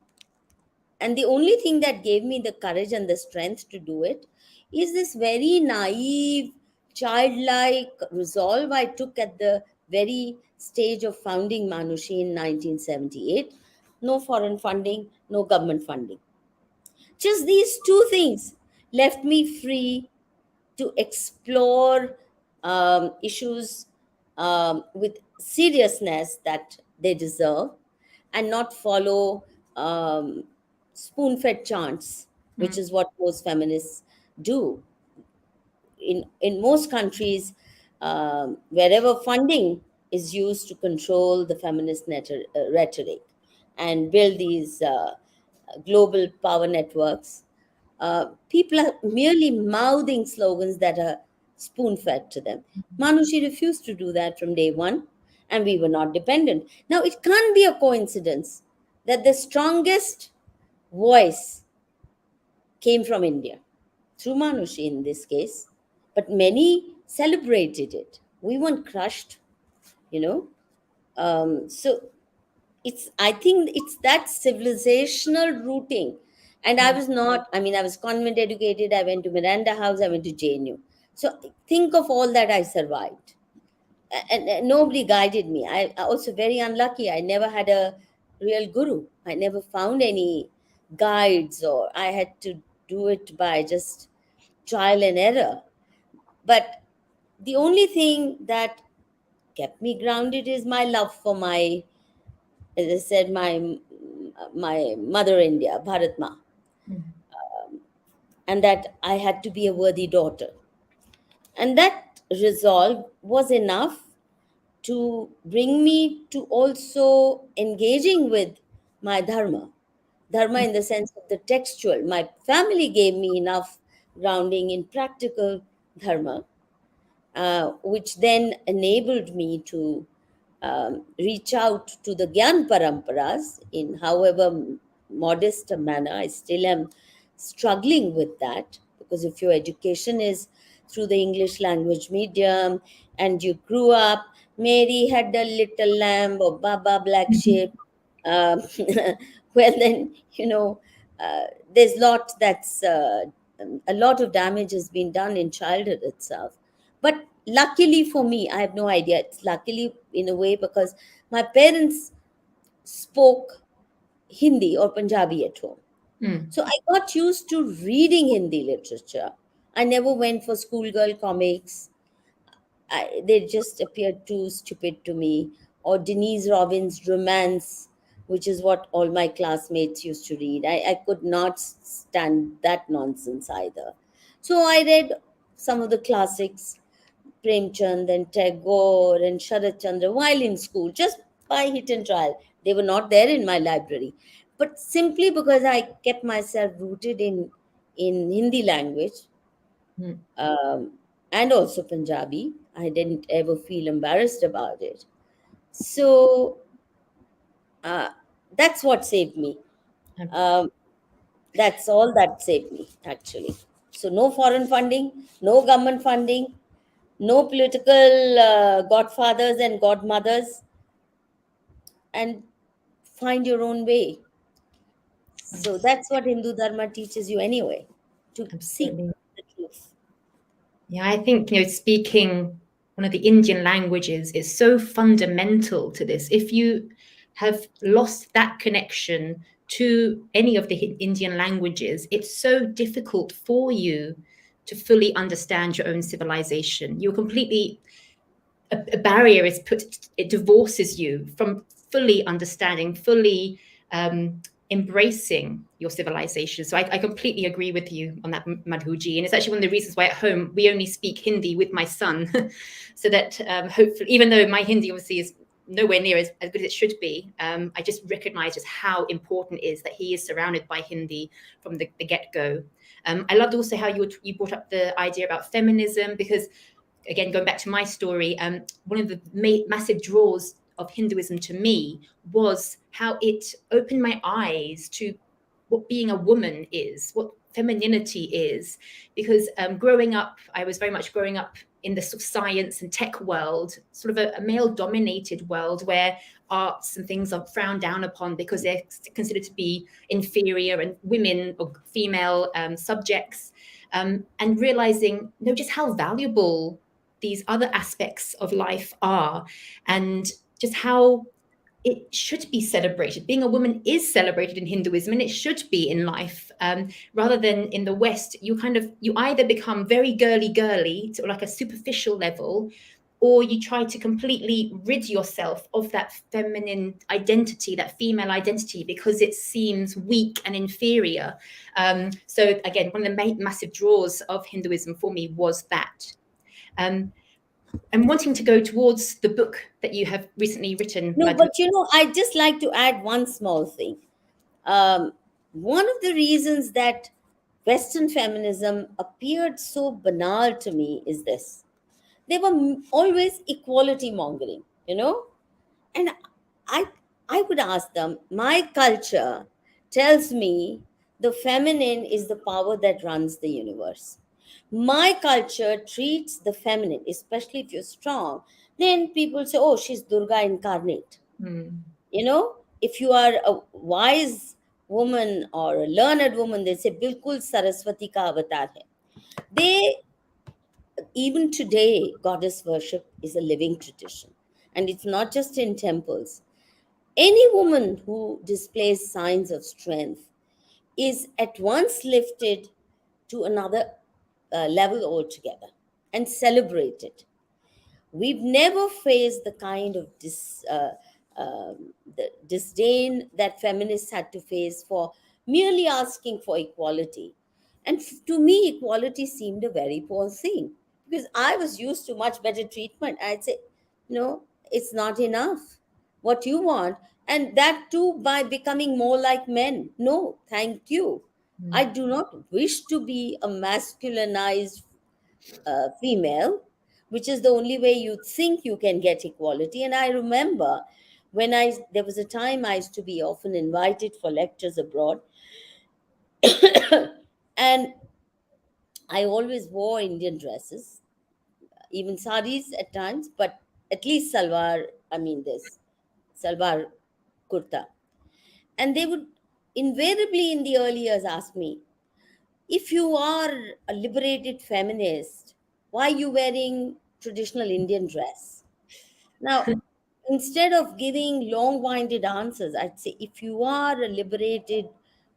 And the only thing that gave me the courage and the strength to do it is this very naive, childlike resolve I took at the very stage of founding Manushi in 1978. No foreign funding, no government funding. Just these two things left me free to explore issues with seriousness that they deserve, and not follow spoon fed chants, which Mm, is what most feminists do. In most countries, wherever funding is used to control the feminist rhetoric and build these global power networks, people are merely mouthing slogans that are spoon fed to them. Manushi refused to do that from day one, and we were not dependent. Now, it can't be a coincidence that the strongest voice came from India, through Manushi in this case, but many celebrated it. We weren't crushed, you know. So I think it's that civilizational rooting. And I mm, was not, I mean, I was convent educated, I went to Miranda House, I went to JNU. So think of all that I survived. And nobody guided me. I also very unlucky. I never had a real guru. I never found any guides, or I had to do it by just trial and error. But the only thing that kept me grounded is my love for my, as I said, my mother India, Bharat Ma, mm, and that I had to be a worthy daughter. And that resolve was enough to bring me to also engaging with my dharma in the sense of the textual. My family gave me enough grounding in practical dharma, which then enabled me to reach out to the Gyan Paramparas in however modest a manner. I still am struggling with that, because if your education is through the English language medium and you grew up, Mary had a little lamb or Baba black sheep, um, well then, uh, there's a lot of damage has been done in childhood itself. But luckily for me, I have no idea, it's luckily in a way because my parents spoke Hindi or Punjabi at home, Mm. so I got used to reading Hindi literature. I never went for schoolgirl comics. They just appeared too stupid to me. Or Denise Robbins' romance, which is what all my classmates used to read. I could not stand that nonsense either. So I read some of the classics, Premchand and Tagore and Sharat Chandra, while in school, just by hit and trial. They were not there in my library. But simply because I kept myself rooted in Hindi language, Mm. um, and also Punjabi. I didn't ever feel embarrassed about it. So uh, that's what saved me. Um, that's all that saved me, actually. So no foreign funding, no government funding, no political godfathers and godmothers, and find your own way. So Yes, that's what Hindu Dharma teaches you anyway, to seek absolutely. the truth. Yeah, I think, speaking one of the Indian languages is so fundamental to this. If you have lost that connection to any of the Indian languages, it's so difficult for you to fully understand your own civilization. You're completely, a barrier is put, it divorces you from fully understanding, fully embracing your civilization. So I completely agree with you on that, Madhuji. And it's actually one of the reasons why at home we only speak Hindi with my son, so that hopefully, even though my Hindi obviously is nowhere near as good as it should be, I just recognize just how important it is that he is surrounded by Hindi from the get-go. I loved also how you brought up the idea about feminism, because again, going back to my story, one of the massive draws of Hinduism to me was how it opened my eyes to what being a woman is, what femininity is. Because growing up, I was very much growing up in the sort of science and tech world, sort of a male dominated world where arts and things are frowned down upon because they're considered to be inferior, and women or female subjects, and realizing, just how valuable these other aspects of life are, and just how it should be celebrated. Being a woman is celebrated in Hinduism, and it should be in life. Rather than in the West, you either become very girly to like a superficial level, or you try to completely rid yourself of that feminine identity, that female identity, because it seems weak and inferior. So again, one of the massive draws of Hinduism for me was that. Um, I'm wanting to go towards the book that you have recently written, No, Madhu. but I'd just like to add one small thing. Um, One of the reasons that Western feminism appeared so banal to me is this: they were always equality mongering, and I I would ask them, my culture tells me the feminine is the power that runs the universe. My culture treats the feminine, especially if you're strong, then people say, oh, she's Durga incarnate. Mm, If you are a wise woman or a learned woman, they say bilkul Saraswati ka avatar hai. They Even today, goddess worship is a living tradition, and it's not just in temples. Any woman who displays signs of strength is at once lifted to another level altogether and celebrated. We've never faced the kind of the disdain that feminists had to face for merely asking for equality. And to me, equality seemed a very poor thing, because I was used to much better treatment. I'd say, no, it's not enough what you want, and that too by becoming more like men. No, thank you. I Mm. do not wish to be a masculinized female, which is the only way you think you can get equality. And I remember when there was a time I used to be often invited for lectures abroad, and I always wore Indian dresses, even saris at times, but at least salwar, I mean this salwar kurta. And they would invariably in the early years ask me, if you are a liberated feminist, why are you wearing traditional Indian dress? Now, instead of giving long winded answers, I'd say, if you are a liberated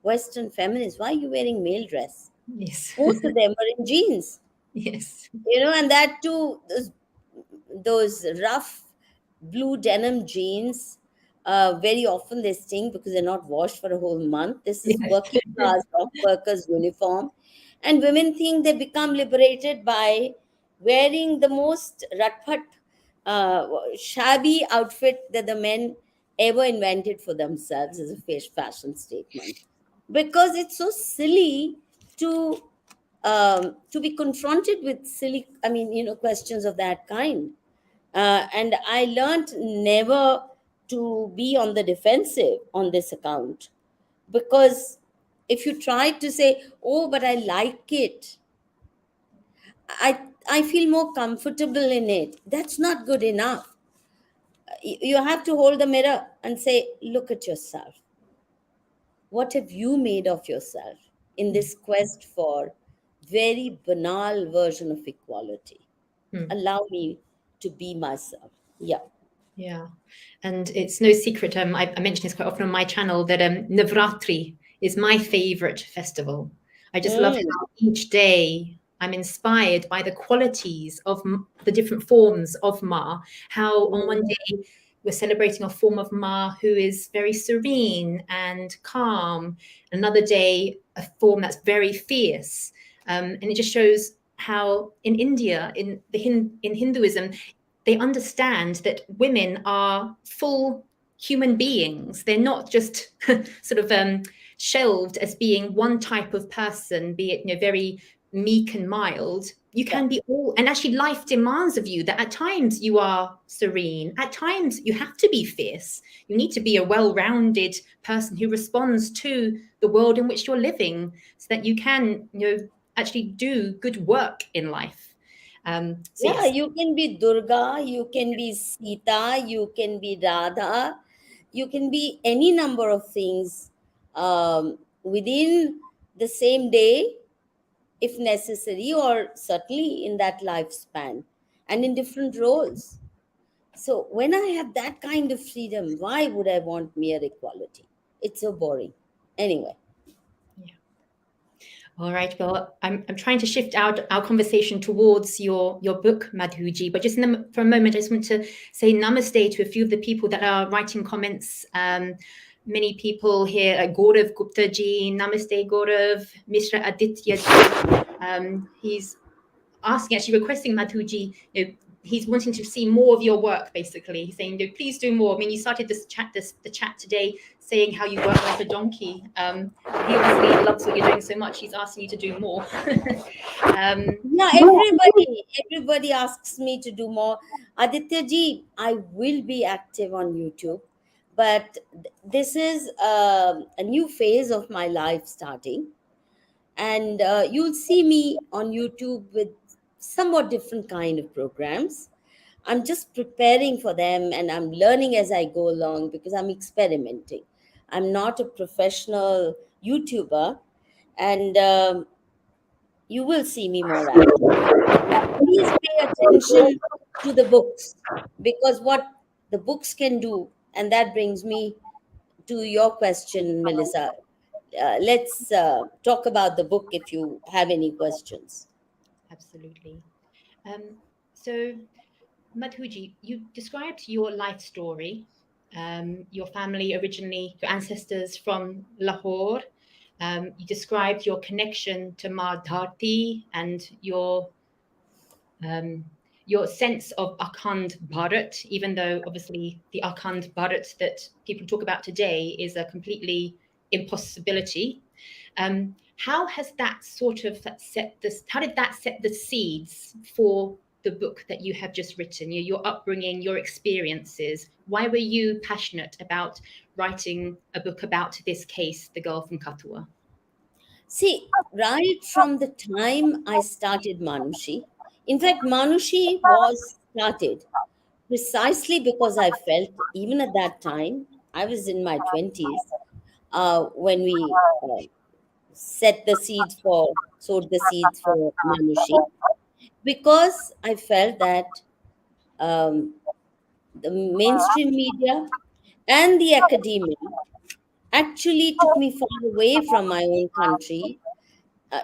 Western feminist, why are you wearing male dress? Yes. Most of them are in jeans, Yes. and that too, those rough blue denim jeans. Very often they stink because they're not washed for a whole month. This is Yes. working class dock workers' uniform. And women think they become liberated by wearing the most ratpat, shabby outfit that the men ever invented for themselves as a fashion statement. Because it's so silly to to be confronted with silly, I mean, questions of that kind. And I learned never to be on the defensive on this account, because if you try to say, oh, but I like it, I feel more comfortable in it, that's not good enough. You have to hold the mirror and say, look at yourself. What have you made of yourself in Yeah. this quest for very banal version of equality? Mm. Allow me to be myself. Yeah. Yeah, and it's no secret. I mention this quite often on my channel that Navratri is my favorite festival. I just love Mm. how each day I'm inspired by the qualities of the different forms of Ma. How on one Mm. day we're celebrating a form of Ma who is very serene and calm. Another day, a form that's very fierce, and it just shows how in India, in Hinduism, they understand that women are full human beings. They're not just sort of shelved as being one type of person, be it very meek and mild. You Yeah. can be all, and actually, life demands of you that at times you are serene, at times you have to be fierce. You need to be a well-rounded person who responds to the world in which you're living, so that you can, actually do good work in life. So Yeah, yes. you can be Durga, you can be Sita, you can be Radha, you can be any number of things within the same day, if necessary, or certainly in that lifespan, and in different roles. So, when I have that kind of freedom, why would I want mere equality? It's so boring. Anyway. Yeah. All right. Well, I'm trying to shift our conversation towards your book, Madhuji. But just for a moment, I just want to say namaste to a few of the people that are writing comments. Many people here, Gaurav Gupta ji, namaste Gaurav, Mr. Aditya ji. He's asking, actually requesting Madhuji, he's wanting to see more of your work, basically. He's saying, please do more. I mean, you started the chat today saying how you work like a donkey. He obviously loves what you're doing so much, he's asking you to do more. Yeah, everybody asks me to do more. Aditya ji, I will be active on YouTube, but this is a new phase of my life starting, and you'll see me on YouTube with somewhat different kind of programs. I'm just preparing for them, and I'm learning as I go along because I'm experimenting. I'm not a professional YouTuber, and you will see me more active. Please pay attention to the books, because what the books can do, and that brings me to your question, Melissa. Let's talk about the book if you have any questions. Absolutely. So, Madhuji, you described your life story. Your family originally, your ancestors from Lahore. You described your connection to Ma Dharti and um, your sense of Akhand Bharat, even though obviously the Akhand Bharat that people talk about today is a completely impossibility. How has that sort of set this? How did that set the seeds for the book that you have just written? Your upbringing, your experiences. Why were you passionate about writing a book about this case, the girl from Kathua? See, right from the time I started Manushi, in fact, Manushi was started precisely because I felt, even at that time, I was in my 20s, when we sowed the seeds for Manushi, because I felt that um, the mainstream media and the academia actually took me far away from my own country,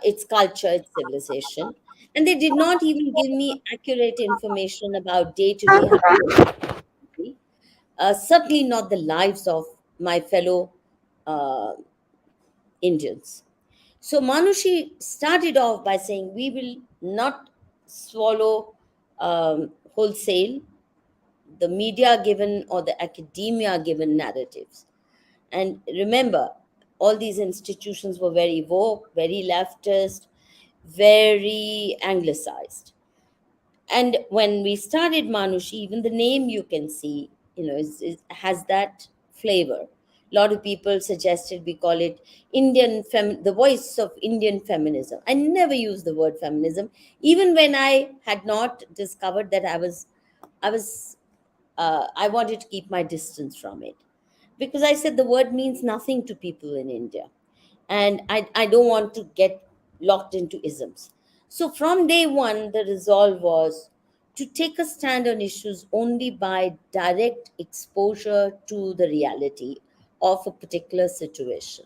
its culture, its civilization. And they did not even give me accurate information about day to day happenings, certainly not the lives of my fellow uh, Indians. So Manushi started off by saying, we will not swallow wholesale the media given or the academia given narratives. And remember, all these institutions were very woke, very leftist, very anglicized. And when we started Manushi, even the name you can see, has that flavor. A lot of people suggested we call it the voice of Indian feminism. I never used the word feminism, even when I had not discovered that I wanted to keep my distance from it, because I said the word means nothing to people in India, and I don't want to get locked into isms. So from day one, the resolve was to take a stand on issues only by direct exposure to the reality of a particular situation.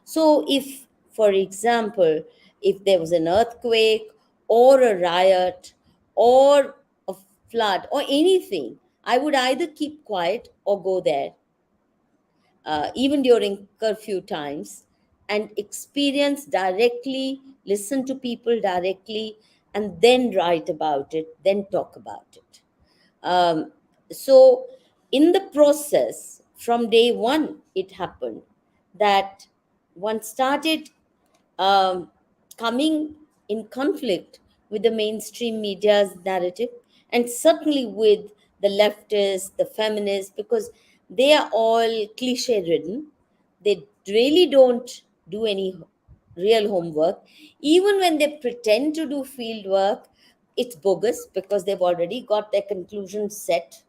So, if, for example, if there was an earthquake or a riot or a flood or anything, I would either keep quiet or go there, even during curfew times, and experience directly, listen to people directly, and then write about it, then talk about it. So, in the process, from day one, it happened that one started um, coming in conflict with the mainstream media's narrative, and certainly with the leftists, the feminists, because they are all cliche ridden. They really don't do any real homework. Even when they pretend to do field work, it's bogus because they've already got their conclusions set,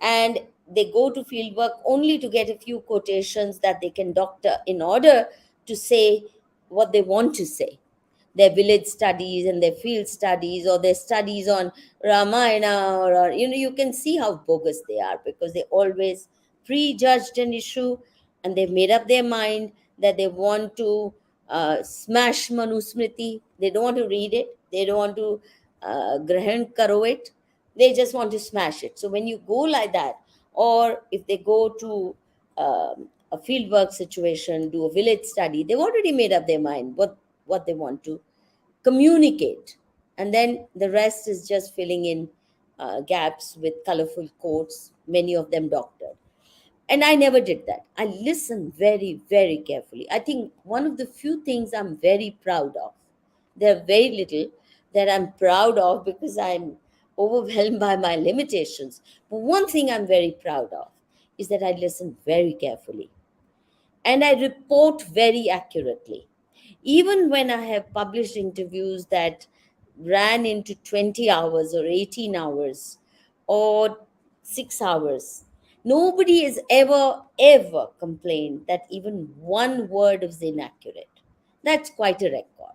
and they go to field work only to get a few quotations that they can doctor in order to say what they want to say. Their village studies and their field studies, or their studies on Ramayana, or you can see how bogus they are, because they always prejudged an issue, and they've made up their mind that they want to smash Manusmriti. They don't want to read it, they don't want to grahan karo it, they just want to smash it. So when you go like that, or if they go to a fieldwork situation, do a village study, they've already made up their mind what they want to communicate, and then the rest is just filling in gaps with colorful quotes, many of them doctored. And I never did that. I listened very, very carefully. I think one of the few things I'm very proud of, there are very little that I'm proud of because I'm overwhelmed by my limitations. But one thing I'm very proud of is that I listen very carefully and I report very accurately. Even when I have published interviews that ran into 20 hours or 18 hours or 6 hours, nobody has ever complained that even one word was inaccurate. That's quite a record.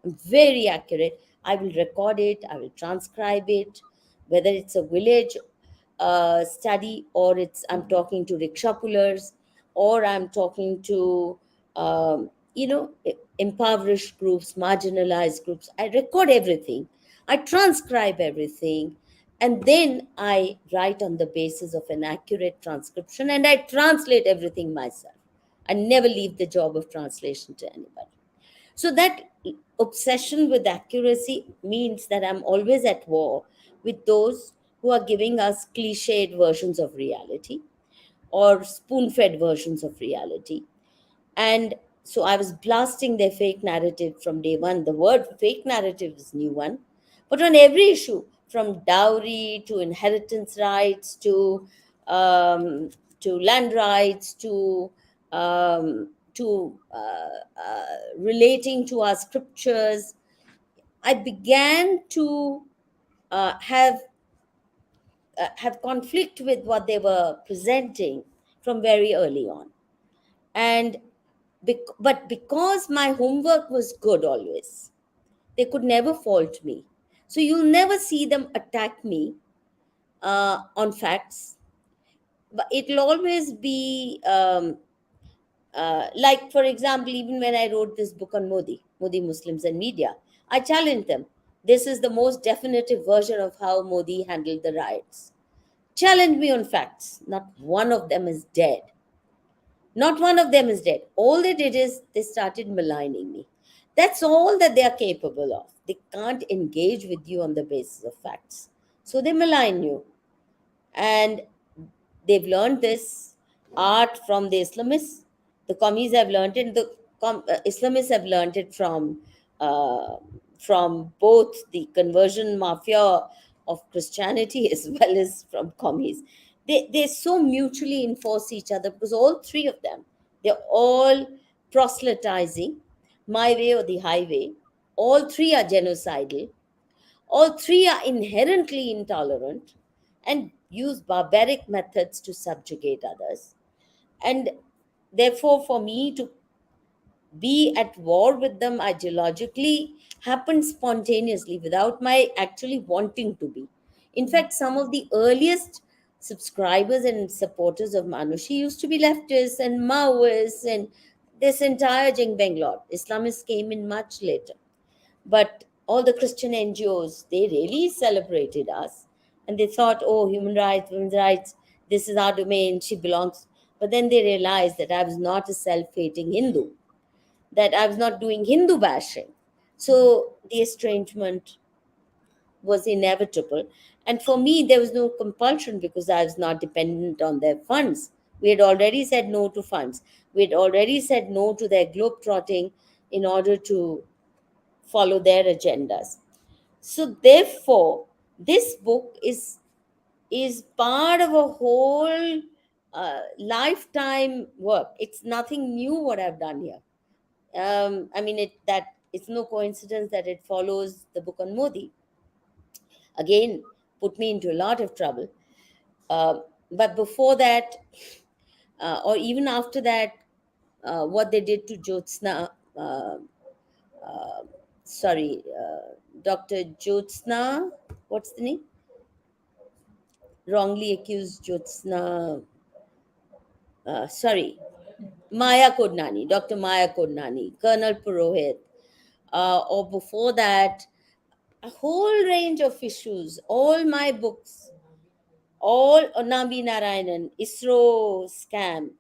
I'm very accurate. I will record it, I will transcribe it, whether it's a village study, or it's I'm talking to rickshaw pullers, or I'm talking to impoverished groups, marginalized groups. I record everything, I transcribe everything, and then I write on the basis of an accurate transcription, and I translate everything myself. I never leave the job of translation to anybody. So that obsession with accuracy means that I'm always at war with those who are giving us cliched versions of reality or spoon fed versions of reality. And so I was blasting their fake narrative from day one. The word fake narrative is new one, but on every issue, from dowry to inheritance rights to land rights to relating to our scriptures, I began to uh, have have conflict with what they were presenting from very early on. And but because my homework was good always, they could never fault me. So you'll never see them attack me on facts, but it'll always be like, for example, even when I wrote this book on Modi Muslims and media, I challenged them. This is the most definitive version of how Modi handled the riots. Challenge me on facts. Not one of them is dead. Not one of them is dead. All they did is they started maligning me. That's all that they are capable of. They can't engage with you on the basis of facts. So they malign you. And they've learned this art from the Islamists. The commies have learned it. The Islamists have learned it uh, from both the conversion mafia of Christianity as well as from commies. They so mutually enforce each other because all three of them, they're all proselytizing my way or the highway. All three are genocidal. All three are inherently intolerant and use barbaric methods to subjugate others. And therefore, for me to be at war with them ideologically happened spontaneously without my actually wanting to be. In fact, some of the earliest subscribers and supporters of Manushi used to be leftists and Maoists and this entire Jing Bengalore. Islamists came in much later. But all the Christian NGOs, they really celebrated us. And they thought, oh, human rights, women's rights, this is our domain, she belongs. But then they realized that I was not a self hating Hindu, that I was not doing Hindu bashing. So the estrangement was inevitable. And for me, there was no compulsion because I was not dependent on their funds. We had already said no to funds. We had already said no to their globetrotting in order to follow their agendas. So therefore, this book is part of a whole lifetime work. It's nothing new what I've done here. I mean, it's no coincidence that it follows the book on Modi. Again, put me into a lot of trouble. Uh, but before that, or even after that, what they did to Jyotsna, uh, uh, sorry, Dr. Jyotsna, what's the name? Wrongly accused Jyotsna, sorry, Maya Kodnani, Dr. Maya Kodnani, Colonel Purohit, or before that, a whole range of issues, all my books, all Nabi Narayanan, ISRO scam,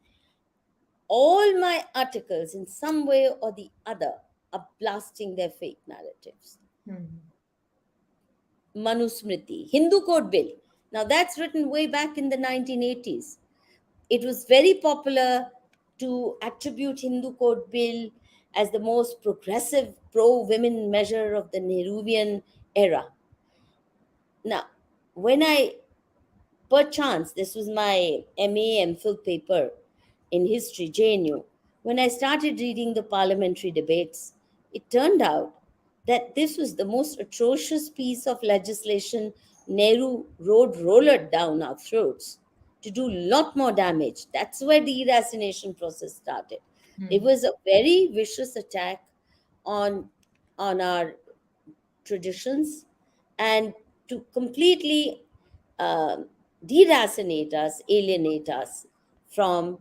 all my articles in some way or the other are blasting their fake narratives. Hmm. Manusmriti, Hindu Code Bill. Now that's written way back in the 1980s. It was very popular to attribute Hindu Code Bill as the most progressive pro women measure of the Nehruvian era. Now, when I, perchance, this was my MA MPhil paper in history, JNU, when I started reading the parliamentary debates, it turned out that this was the most atrocious piece of legislation Nehru rode roller down our throats to do a lot more damage. That's where the eracination process started. It Hmm. was a very vicious attack on our traditions and to completely um deracinate us, alienate us from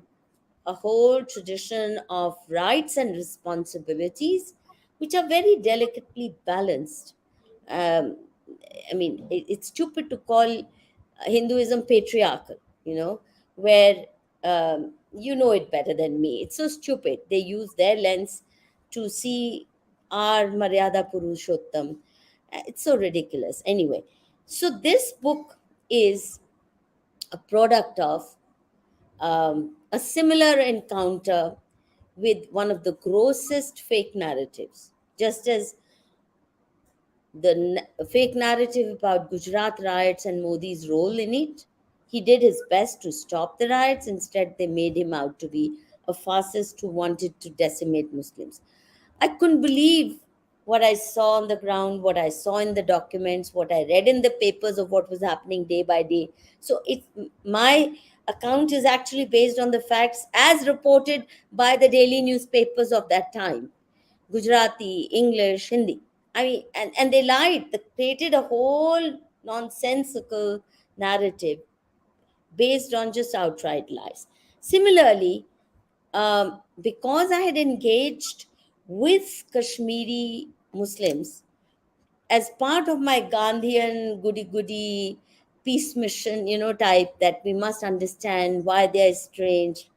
a whole tradition of rights and responsibilities, which are very delicately balanced. Um, I mean, it's stupid to call Hinduism patriarchal, where you know it better than me. It's so stupid. They use their lens to see our Maryada Purushottam. It's so ridiculous. Anyway, so this book is a product of a similar encounter with one of the grossest fake narratives. Just as the fake narrative about Gujarat riots and Modi's role in it, he did his best to stop the riots. Instead, they made him out to be a fascist who wanted to decimate Muslims. I couldn't believe what I saw on the ground, what I saw in the documents, what I read in the papers of what was happening day by day. So my account is actually based on the facts as reported by the daily newspapers of that time. Gujarati, English, Hindi. I mean, and they lied. They created a whole nonsensical narrative based on just outright lies. Similarly, because I had engaged with Kashmiri Muslims as part of my Gandhian goody goody peace mission, type that we must understand why they are estranged.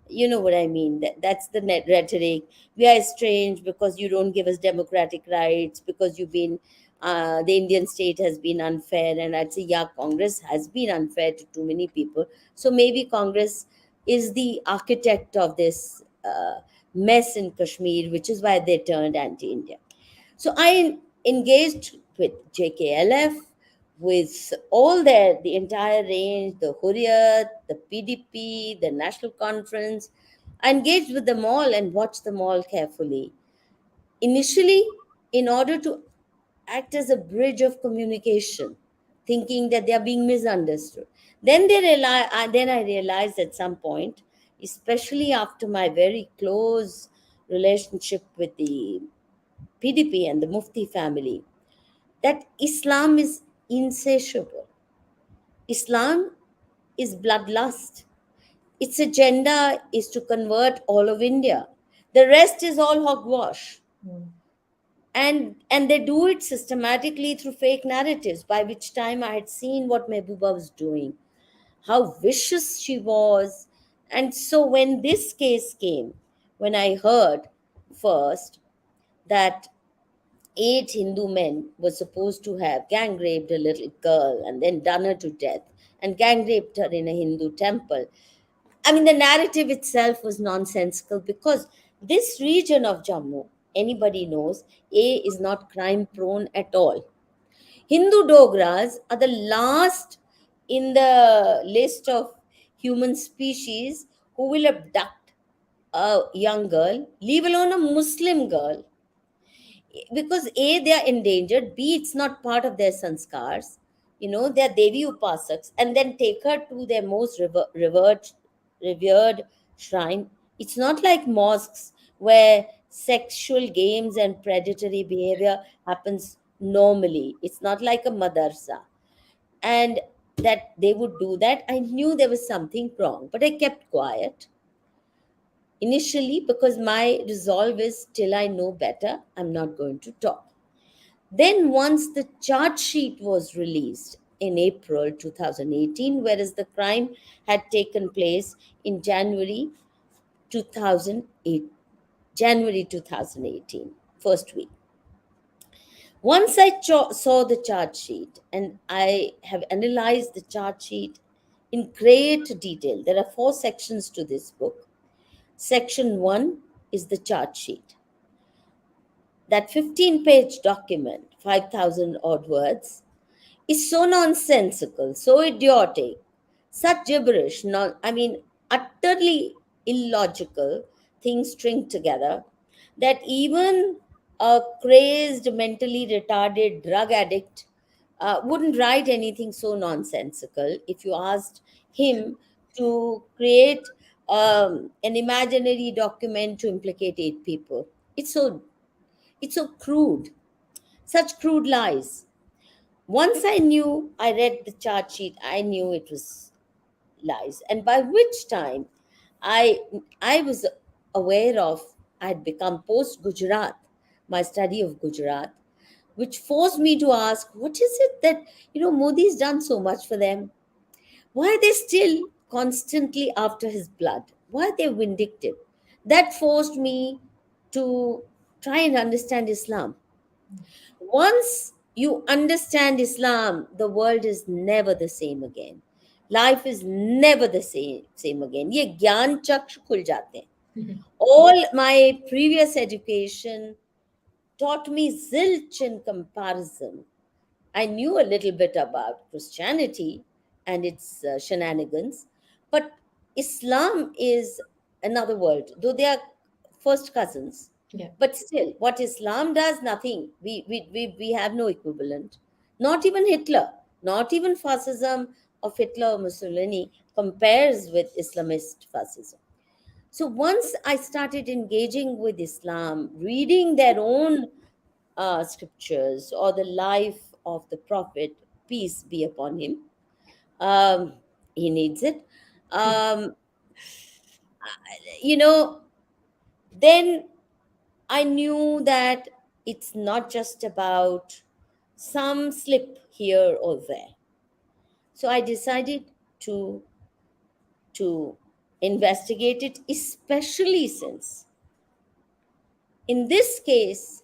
You know what I mean? That's the net rhetoric. We are estranged because you don't give us democratic rights, because the Indian state has been unfair. And I'd say, yeah, Congress has been unfair to too many people. So maybe Congress is the architect of this mess in Kashmir, which is why they turned anti India. So I engaged with JKLF, with the entire range, the Hurriyat, the PDP, the National Conference. I engaged with them all and watched them all carefully. Initially, in order to act as a bridge of communication, thinking that they are being misunderstood. Then I realized at some point, especially after my very close relationship with the PDP and the Mufti family, that Islam is insatiable. Islam is bloodlust. Its agenda is to convert all of India. The rest is all hogwash. And they do it systematically through fake narratives, by which time I had seen what Mehbooba was doing, how vicious she was. And so when this case came, when I heard first that 8 Hindu men were supposed to have gang raped a little girl and then done her to death and gang raped her in a Hindu temple. I mean, the narrative itself was nonsensical because this region of Jammu, anybody knows, is not crime prone at all. Hindu Dogras are the last in the list of human species who will abduct a young girl, leave alone a Muslim girl, because A, they are endangered, B, it's not part of their sanskars, they're Devi Upasaks, and then take her to their most revered shrine. It's not like mosques where sexual games and predatory behavior happens normally. It's not like a madarsa. And that they would do that, I knew there was something wrong, but I kept quiet initially because my resolve is, till I know better, I'm not going to talk. Then, once the charge sheet was released in April 2018, whereas the crime had taken place in January 2008, January 2018, first week. Once I saw the charge sheet, and I have analyzed the charge sheet in great detail, there are 4 sections to this book. Section 1 is the charge sheet. That 15-page document, 5,000 odd words, is so nonsensical, so idiotic, such gibberish, utterly illogical things string together, that even a crazed, mentally retarded drug addict wouldn't write anything so nonsensical if you asked him to create an imaginary document to implicate 8 people. It's so crude, such crude lies. Once I read the chart sheet, I knew it was lies. And by which time I I was aware of, I had become post Gujarat, my study of Gujarat, which forced me to ask, what is it that, Modi's done so much for them? Why are they still constantly after his blood? Why are they vindictive? That forced me to try and understand Islam. Once you understand Islam, the world is never the same again. Life is never the same again. ये ज्ञान चक्ष खुल जाते हैं. All my previous education taught me zilch in comparison. I knew a little bit about Christianity and its shenanigans, but Islam is another world, though they are first cousins. Yeah. But still, what Islam does, nothing. We have no equivalent. Not even Hitler, not even fascism of Hitler or Mussolini compares with Islamist fascism. So once I started engaging with Islam, reading their own scriptures or the life of the Prophet, peace be upon him, um, he needs it. Um, you know, then I knew that it's not just about some slip here or there. So I decided to to investigate it, especially since in this case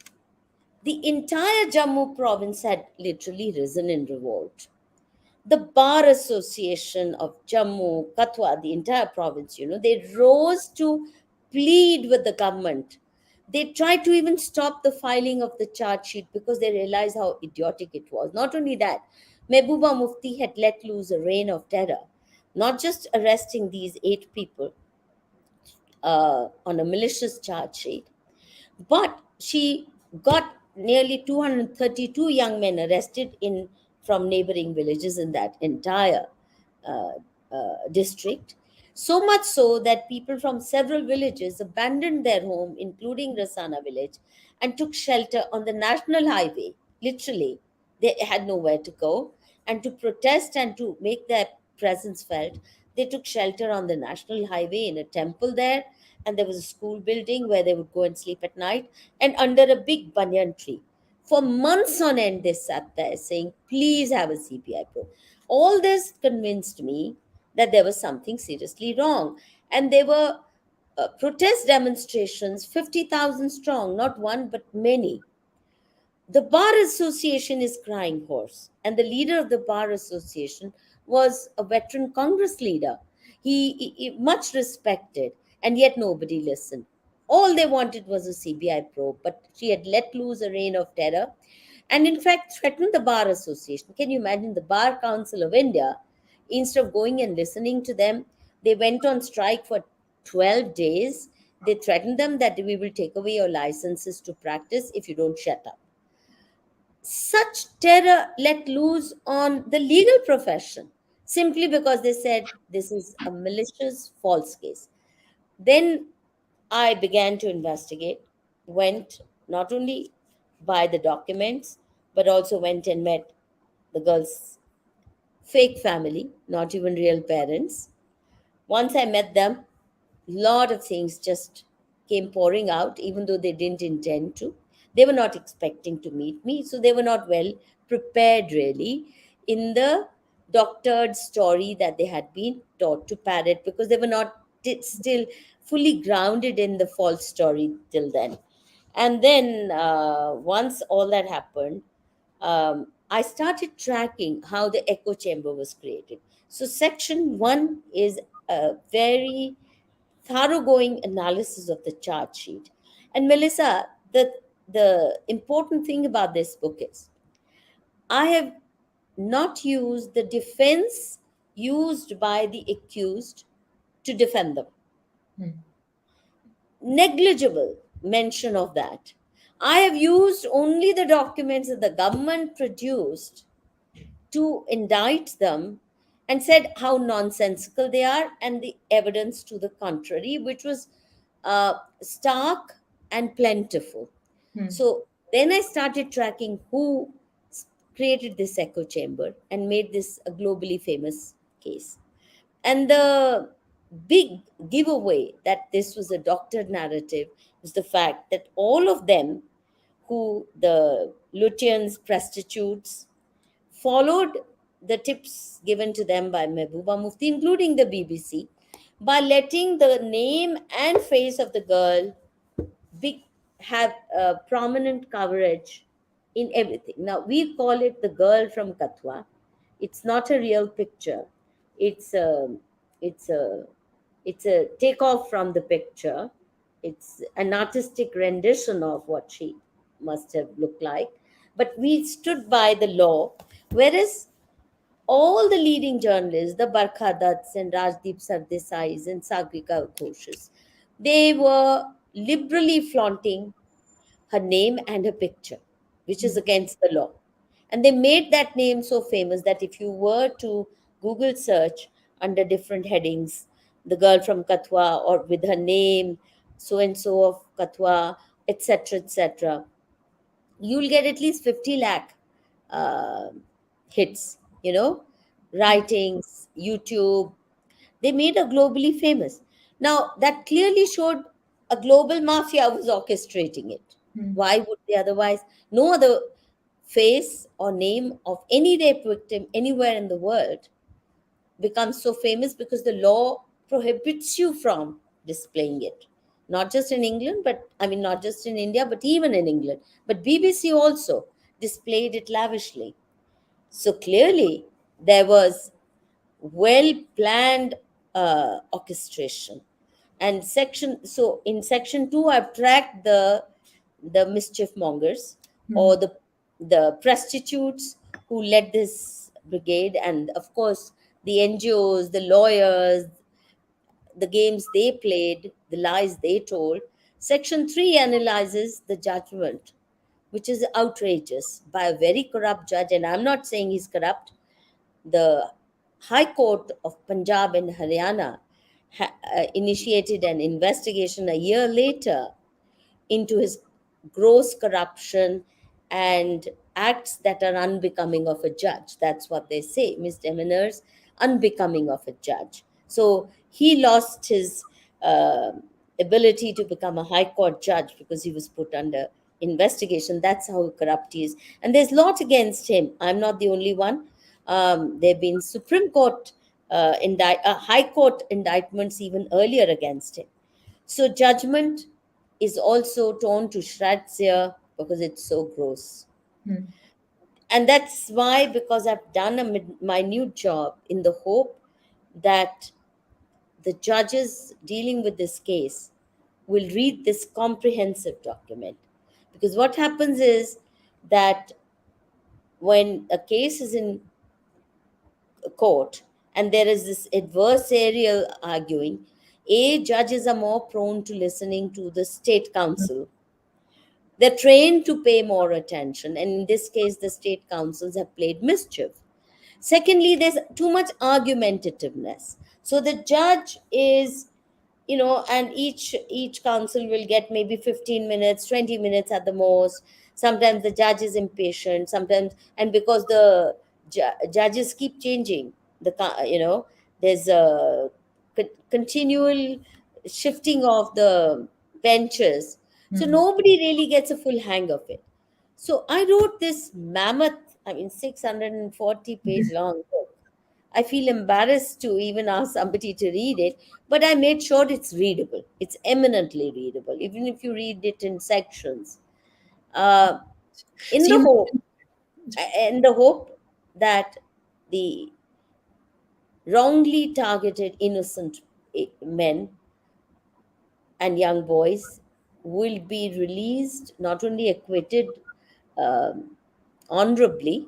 the entire Jammu province had literally risen in revolt. The Bar Association of Jammu, Kathua, the entire province, they rose to plead with the government. They tried to even stop the filing of the charge sheet because they realized how idiotic it was. Not only that, Mehbooba Mufti had let loose a reign of terror, not just arresting these 8 people on a malicious charge sheet, but she got nearly 232 young men arrested in from neighboring villages in that entire uh, district. So much so that people from several villages abandoned their home, including Rasana village, and took shelter on the national highway. Literally, they had nowhere to go. And to protest and to make their presence felt, they took shelter on the national highway in a temple there, and there was a school building where they would go and sleep at night, and under a big banyan tree. For months on end, they sat there saying, please have a CPI pro. All this convinced me that there was something seriously wrong. And there were protest demonstrations, 50,000 strong, not one, but many. The bar association is crying hoarse, and the leader of the bar association was a veteran Congress leader. He much respected, and yet nobody listened. All they wanted was a CBI probe, but she had let loose a reign of terror and, in fact, threatened the bar association. Can you imagine? The Bar Council of India, instead of going and listening to them, they went on strike for 12 days. They threatened them that we will take away your licenses to practice if you don't shut up. Such terror let loose on the legal profession simply because they said this is a malicious false case. Then I began to investigate, went not only by the documents, but also went and met the girl's fake family, not even real parents. Once I met them, lot of things just came pouring out, even though they didn't intend to. They were not expecting to meet me, so they were not well prepared really in the doctored story that they had been taught to parrot, because they were not still fully grounded in the false story till then. And then once all that happened, I started tracking how the echo chamber was created. So section 1 is a very thoroughgoing analysis of the chart sheet. And Melissa, the important thing about this book is I have not used the defense used by the accused to defend them. Hmm. Negligible mention of that. I have used only the documents that the government produced to indict them and said how nonsensical they are and the evidence to the contrary, which was stark and plentiful. Hmm. So then I started tracking who created this echo chamber and made this a globally famous case. And the big giveaway that this was a doctored narrative was the fact that all of them, who the Lutyens, prostitutes, followed the tips given to them by Mehbooba Mufti, including the BBC, by letting the name and face of the girl be have prominent coverage in everything. Now we call it the girl from Kathua. It's not a real picture. It's a it's a it's a takeoff from the picture. It's an artistic rendition of what she must have looked like. But we stood by the law, whereas all the leading journalists, the Barkha Datts and Rajdeep Sardesais and Sagrika Ghosh's, they were liberally flaunting her name and her picture, which is against the law. And they made that name so famous that if you were to Google search under different headings, the girl from Kathua or with her name, so and so of Kathua, etc., you'll get at least 50 lakh uh, hits, writings, YouTube. They made her globally famous. Now, that clearly showed a global mafia was orchestrating it. Mm. Why would they otherwise? No other face or name of any rape victim anywhere in the world becomes so famous because the law prohibits you from displaying it. Not just in England, but I mean, not just in India, but even in England. But BBC also displayed it lavishly. So clearly, there was well planned orchestration. And in section 2, I've tracked the mischief mongers, or Mm. the prostitutes who led this brigade, and of course the NGOs, the lawyers, the games they played, the lies they told. Section 3 analyzes the judgment, which is outrageous, by a very corrupt judge. And I'm not saying he's corrupt. The High Court of Punjab and Haryana initiated an investigation a year later into his gross corruption and acts that are unbecoming of a judge. That's what they say, misdemeanors unbecoming of a judge. So he lost his uh, ability to become a high court judge because he was put under investigation. That's how corrupt he is. And there's a lot against him. I'm not the only one. There have been Supreme Court, High Court indictments even earlier against him. So judgment is also torn to shreds here because it's so gross. Mm. And that's why, because I've done a minute job in the hope that the judges dealing with this case will read this comprehensive document. Because what happens is that when a case is in court and there is this adversarial arguing, judges are more prone to listening to the state counsel. They're trained to pay more attention, and in this case, the state councils have played mischief. Secondly, there's too much argumentativeness. So the judge is, and each council will get maybe 15 minutes, 20 minutes at the most. Sometimes the judge is impatient, sometimes, and because the judges keep changing, there's a continual shifting of the benches. So Mm. nobody really gets a full hang of it. So I wrote this mammoth, 640 page long book. I feel embarrassed to even ask somebody to read it, but I made sure it's readable. It's eminently readable, even if you read it in sections. Uh, in So the you hope, mentioned, in the hope that the wrongly targeted innocent men and young boys will be released, not only acquitted um, honorably,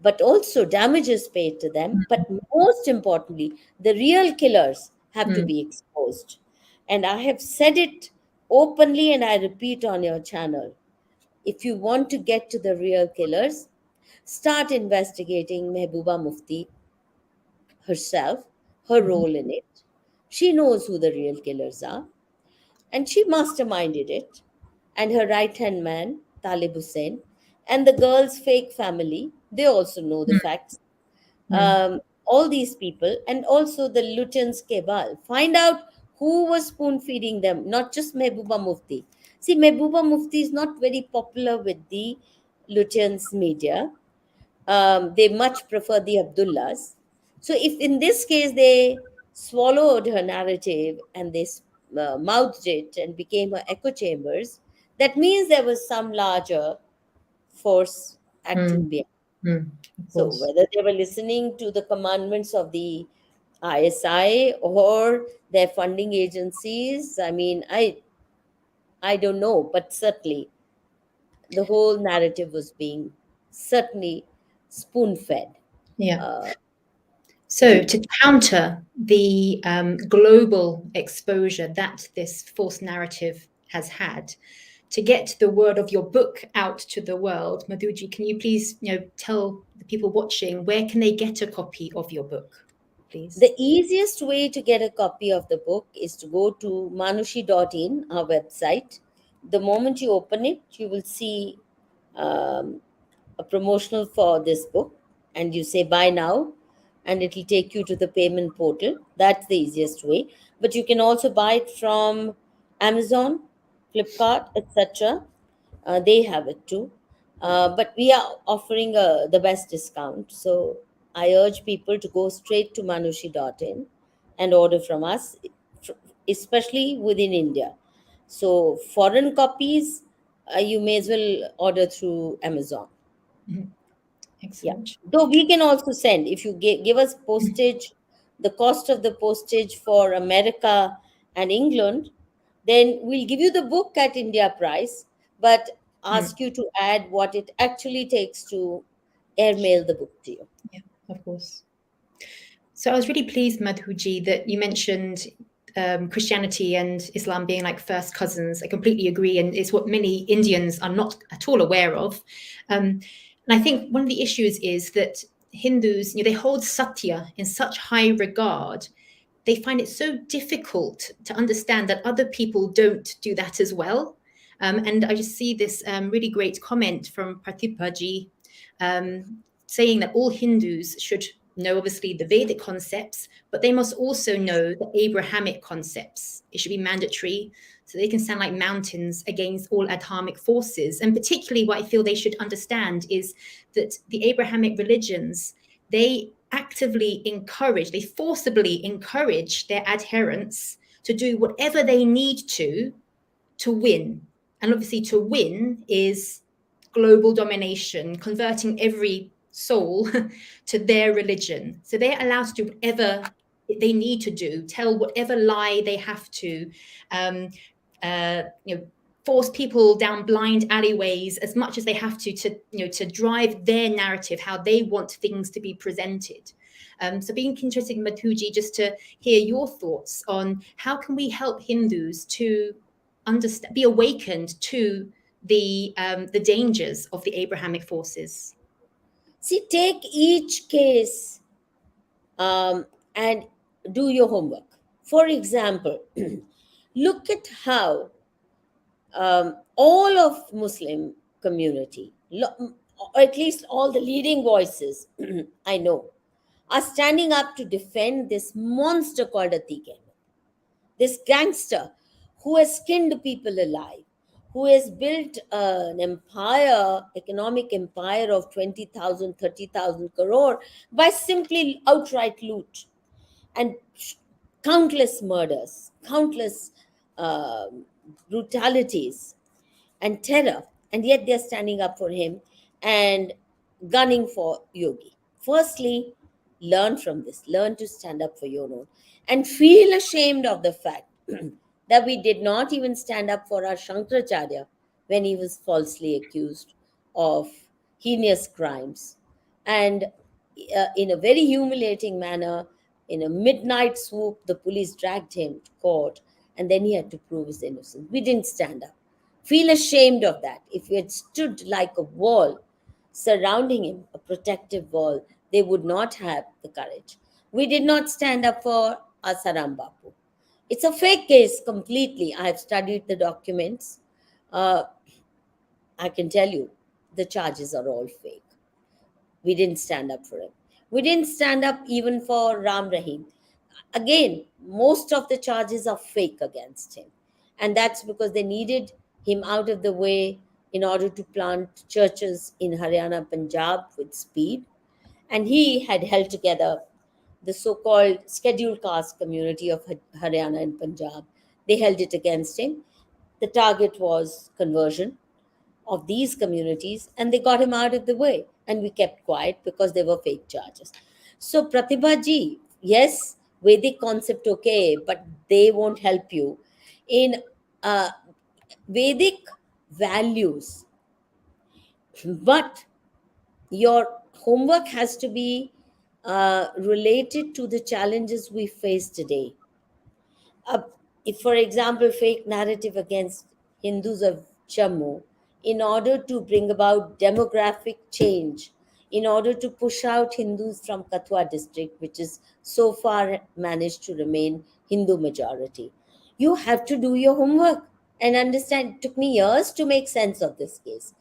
but also damages paid to them. But most importantly, the real killers have to mm, be exposed. And I have said it openly and I repeat on your channel. If you want to get to the real killers, start investigating Mehbooba Mufti herself, her mhm, role in it. She knows who the real killers are, and she masterminded it. And her right hand man, Talib Hussein, and the girl's fake family, they also know the mm, facts. mm, All these people, and also the Lutyens Kebal, find out who was spoon feeding them, not just Mehbooba Mufti. See, Mehbooba Mufti is not very popular with the Lutyens media. They much prefer the Abdullahs. So, if in this case they swallowed her narrative and they mouthed it and became her echo chambers, That means there was some larger force acting Mm, behind. of So course. whether they were listening to the commandments of the ISI or their funding agencies, I mean, I don't know, but certainly the whole narrative was being certainly spoon fed. Yeah. Uh, So, to counter the global exposure that this false narrative has had, to get the word of your book out to the world, Madhuji, can you please, tell the people watching where can they get a copy of your book, please? the easiest way to get a copy of the book is to go to manushi.in, our website. The moment you open it, you will see um, a promotional for this book, and you say buy now, and it'll take you to the payment portal. That's the easiest way. But you can also buy it from Amazon, Flipkart, etc. They have it too. But we are offering the best discount. So I urge people to go straight to manushi.in and order from us, especially within India. So foreign copies, you may as well order through Amazon. Mhm. Yeah. Excellent. Though we can also send, if you give us postage, the cost of the postage for America and England, then we'll give you the book at India price, but Mm, ask you to add what it actually takes to airmail the book to you. yeah, of course. So I was really pleased, Madhuji, that you mentioned Christianity and Islam being like first cousins. I completely agree, and it's what many Indians are not at all aware of. And I think one of the issues is that Hindus, they hold Satya in such high regard. They find it so difficult to understand that other people don't do that as well. And I just see this really great comment from Prathipaji saying that all Hindus should know, obviously, the Vedic concepts, but they must also know the Abrahamic concepts. It should be mandatory so they can stand like mountains against all Adhamic forces. And particularly, what I feel they should understand is that the Abrahamic religions, they actively encourage, they forcibly encourage their adherents to do whatever they need to win. And obviously, to win is global domination, converting every soul to their religion. So they're allowed to do whatever they need to do, tell whatever lie they have to, um, uh, you know, force people down blind alleyways as much as they have to drive their narrative, how they want things to be presented. So being interested, Madhuji, just to hear your thoughts on how can we help Hindus to understand, be awakened to the dangers of the Abrahamic forces. See, take each case and do your homework. For example, look at how all of Muslim community, or at least all the leading voices I know, are standing up to defend this monster called Atiq Ahmed, this gangster who has skinned people alive, who has built an empire, economic empire of 20,000, 30,000 crore by simply outright loot and countless murders, countless brutalities and terror, and yet they're standing up for him and gunning for Yogi. Firstly, learn from this, learn to stand up for your own, and feel ashamed of the fact that we did not even stand up for our Shankaracharya when he was falsely accused of heinous crimes. And in a very humiliating manner, in a midnight swoop, the police dragged him to court, and then he had to prove his innocence. We didn't stand up. Feel ashamed of that. If we had stood like a wall surrounding him, a protective wall, they would not have the courage. We did not stand up for Asaram Bapu. It's a fake case completely. I have studied the documents. Uh, I can tell you the charges are all fake. We didn't stand up for him. We didn't stand up even for Ram Rahim. Again, most of the charges are fake against him. And that's because they needed him out of the way in order to plant churches in Haryana, Punjab with speed. And he had held together the so called scheduled caste community of Haryana and Punjab. They held it against him. The target was conversion of these communities, and they got him out of the way. And we kept quiet because they were fake charges. So, Pratibha ji, yes, Vedic concept okay, but they won't help you. In uh, Vedic values, but your homework has to be related to the challenges we face today. uh, if, for example, fake narrative against Hindus of Jammu, in order to bring about demographic change, in order to push out Hindus from Kathua district, which is so far managed to remain Hindu majority. You have to do your homework and understand. It took me years to make sense of this case.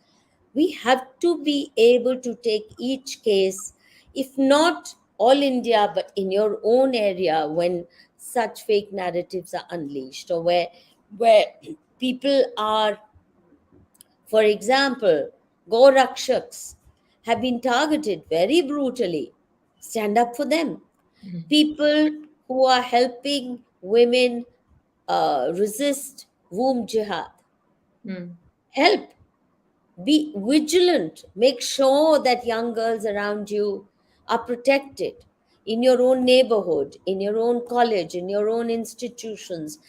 We have to be able to take each case, if not all India, but in your own area, when such fake narratives are unleashed, or where people are, for example, go rakshaks have been targeted very brutally. Stand up for them. Mm. People who are helping women resist womb jihad, Mm. help. Be vigilant. Make sure that young girls around you are protected in your own neighborhood, in your own college, in your own institutions.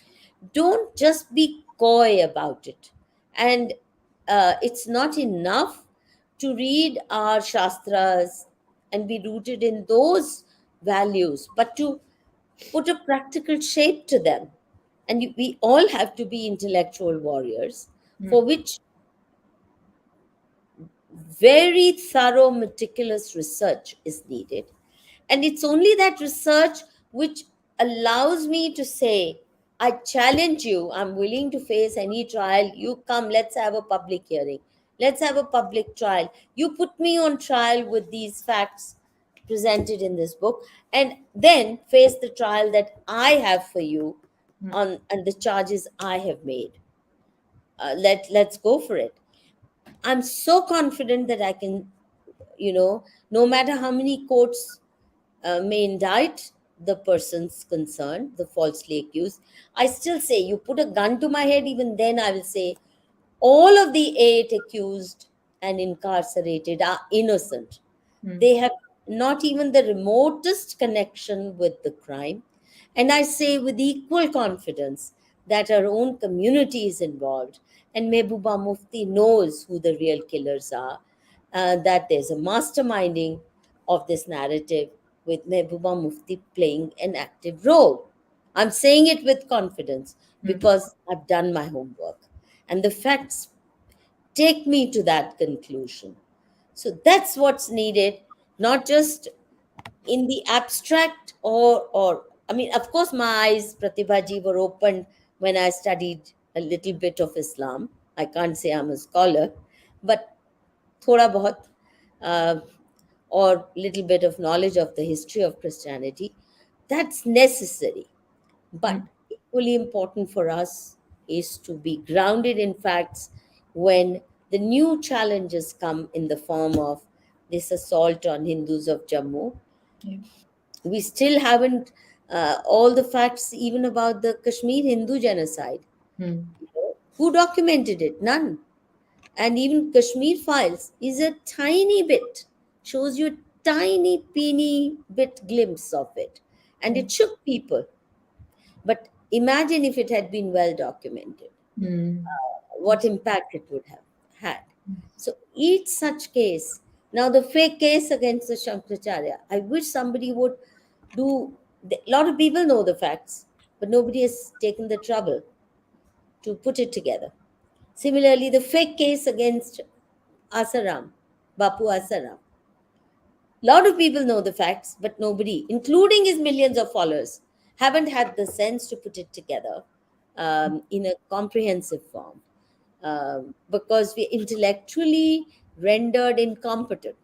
Don't just be coy about it. And it's not enough to read our shastras and be rooted in those values, but to put a practical shape to them. And we all have to be intellectual warriors, Mm. for which very thorough, meticulous research is needed. And it's only that research which allows me to say, I challenge you, I'm willing to face any trial. You come, let's have a public hearing. Let's have a public trial. You put me on trial with these facts presented in this book, and then face the trial that I have for you Mm. on and the charges I have made. Let's go for it. I'm so confident that I can, no matter how many courts may indict the persons concerned, the falsely accused, I still say, you put a gun to my head, even then I will say, all of the eight accused and incarcerated are innocent. Mm. They have not even the remotest connection with the crime. And I say with equal confidence that our own community is involved. And Mehbooba Mufti knows who the real killers are, that there's a masterminding of this narrative with Mehbooba Mufti playing an active role. I'm saying it with confidence Mm. because I've done my homework. And the facts take me to that conclusion. So that's what's needed, not just in the abstract, or I mean, of course, my eyes, Pratibhaji, were opened when I studied a little bit of Islam. I can't say I'm a scholar, but thoda bahut, uh, or little bit of knowledge of the history of Christianity, that's necessary. But Mm. equally important for us is to be grounded in facts when the new challenges come in the form of this assault on Hindus of Jammu. Yeah. We still haven't all the facts, even about the Kashmir Hindu genocide. Mm. Who documented it? None. And even Kashmir Files is a tiny bit, shows you a tiny, peeny bit glimpse of it. And Yeah. it shook people. But imagine if it had been well documented, Mm. what Yes. impact it would have had. So each such case, now the fake case against the Shankaracharya, I wish somebody would do, a lot of people know the facts, but nobody has taken the trouble to put it together. Similarly, the fake case against Asaram, Bapu Asaram. A lot of people know the facts, but nobody, including his millions of followers, haven't had the sense to put it together in a comprehensive form, because we're intellectually rendered incompetent.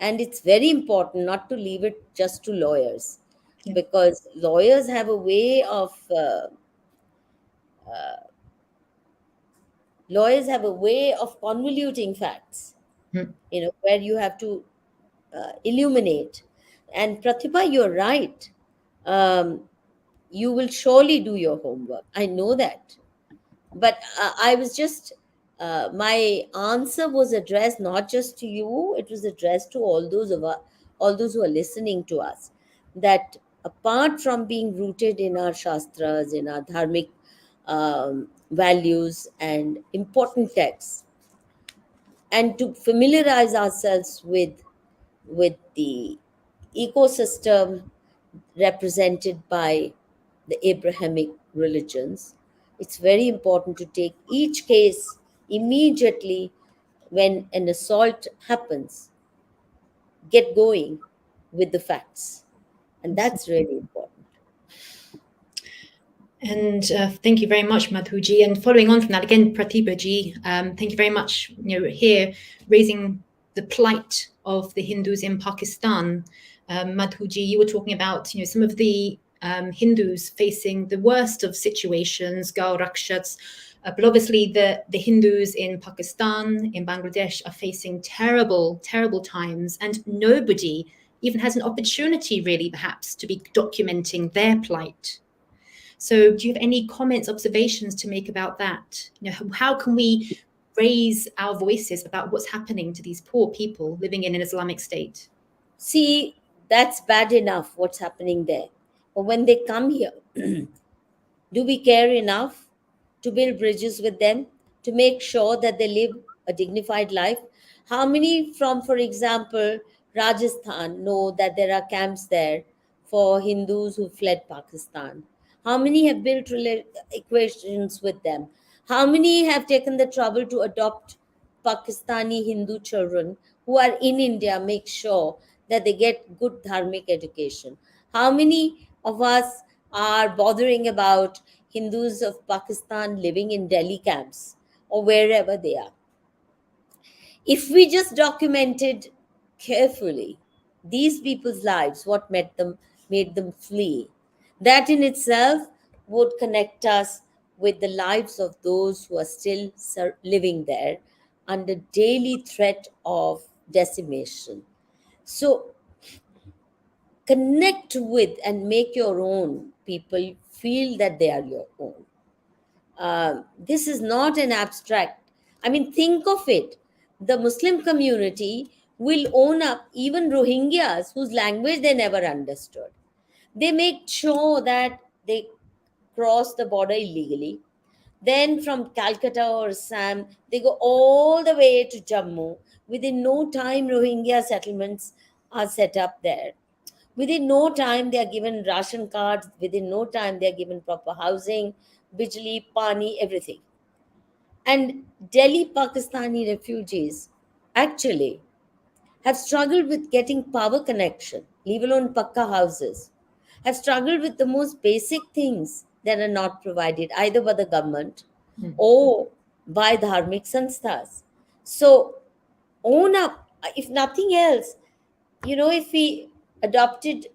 And it's very important not to leave it just to lawyers, Yeah. because lawyers have a way of convoluting facts, Mm. where you have to illuminate. And Pratibha, you're right. um, you will surely do your homework, I know that. But I was just, my answer was addressed not just to you, it was addressed to all those who are listening to us, that apart from being rooted in our shastras, in our dharmic values and important texts, and to familiarize ourselves with the ecosystem represented by the Abrahamic religions, it's very important to take each case immediately when an assault happens, get going with the facts. And that's really important. And thank you very much, Madhuji. And following on from that, again, Pratibhaji, thank you very much. Here raising the plight of the Hindus in Pakistan. Madhuji, you were talking about, some of the Hindus facing the worst of situations, Gau Rakshats. But obviously, the Hindus in Pakistan, in Bangladesh, are facing terrible, terrible times, and nobody even has an opportunity, really, perhaps, to be documenting their plight. So do you have any comments, observations to make about that? How can we raise our voices about what's happening to these poor people living in an Islamic state? See, that's bad enough what's happening there. But when they come here, do we care enough to build bridges with them, to make sure that they live a dignified life? How many from, for example, Rajasthan know that there are camps there for Hindus who fled Pakistan? How many have built equations with them? How many have taken the trouble to adopt Pakistani Hindu children who are in India, make sure that they get good dharmic education? How many of us are bothering about Hindus of Pakistan living in Delhi camps or wherever they are? If we just documented carefully these people's lives, what made them flee, that in itself would connect us with the lives of those who are still living there under daily threat of decimation. So connect with and make your own people feel that they are your own. This is not an abstract. I mean, think of it. The Muslim community will own up even Rohingyas whose language they never understood. They make sure that they cross the border illegally. Then from Calcutta or Assam, they go all the way to Jammu. Within no time, Rohingya settlements are set up there. Within no time, they are given ration cards. Within no time, they are given proper housing, bijli, pani, everything. And Delhi Pakistani refugees actually have struggled with getting power connection, leave alone pakka houses, have struggled with the most basic things that are not provided either by the government or by dharmic sanstha's. So own up, if nothing else, if we adopted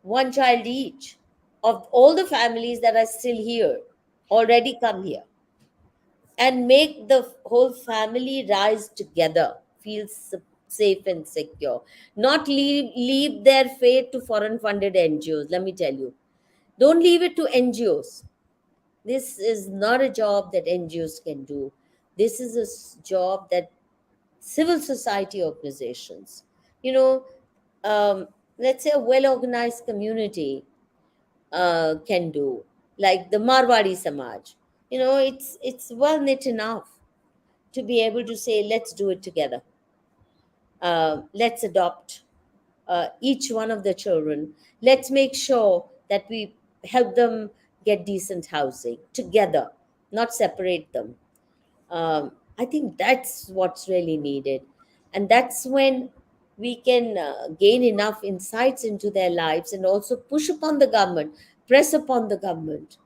one child each of all the families that are still here, already come here, and make the whole family rise together, feel safe and secure, not leave their fate to foreign funded NGOs. Let me tell you, don't leave it to NGOs. This is not a job that NGOs can do. This is a job that civil society organizations, you know, let's say a well organized community can do, like the Marwari Samaj. It's well knit enough to be able to say, let's do it together. Let's adopt each one of the children. Let's make sure that we help them get decent housing together, not separate them. I think that's what's really needed. And that's when we can gain enough insights into their lives and also push upon the government, press upon the government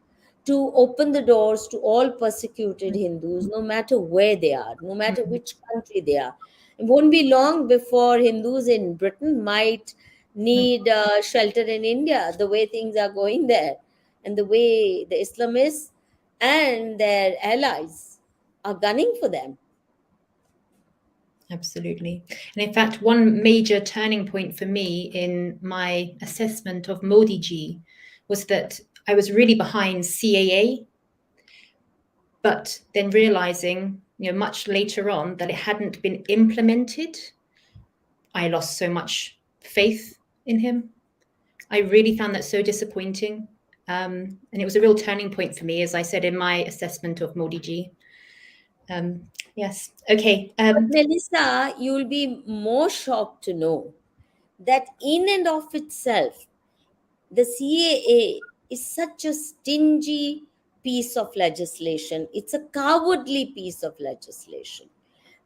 to open the doors to all persecuted Hindus, no matter where they are, no matter which country they are. It won't be long before Hindus in Britain might need shelter in India, the way things are going there, and the way the Islamists and their allies are gunning for them. Absolutely. And in fact, one major turning point for me in my assessment of Modi ji was that I was really behind CAA. but then realizing, much later on that it hadn't been implemented. I lost so much faith in him. I really found that so disappointing. And it was a real turning point for me, as I said in my assessment of Modi ji. Yes. Okay. But Melissa, you'll be more shocked to know that in and of itself, the CAA is such a stingy piece of legislation. It's a cowardly piece of legislation.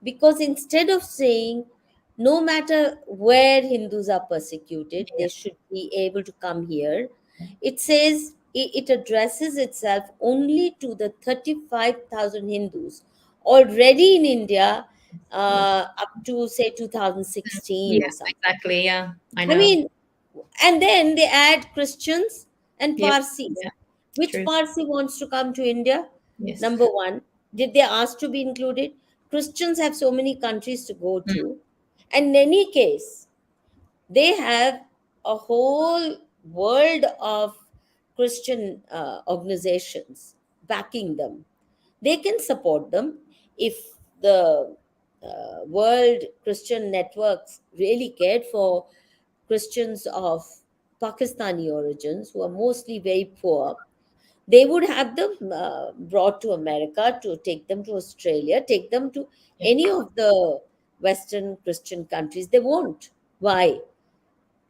Because instead of saying, no matter where Hindus are persecuted, they Yeah. should be able to come here, it says it addresses itself only to the 35,000 Hindus already in India Yeah. up to, say, 2016 Yeah. or something. Exactly. Yeah. I I know. mean, and then they add Christians and Yep. Parsis. Yeah. Which True. Parsi wants to come to India? Yes. Number one, did they ask to be included? Christians have so many countries to go Mm. to. And in any case, they have a whole world of Christian organizations backing them. They can support them if the world Christian networks really cared for Christians of Pakistani origins who are mostly very poor. They would have them brought to America, to take them to Australia, take them to Yeah. any of the Western Christian countries. They won't. Why?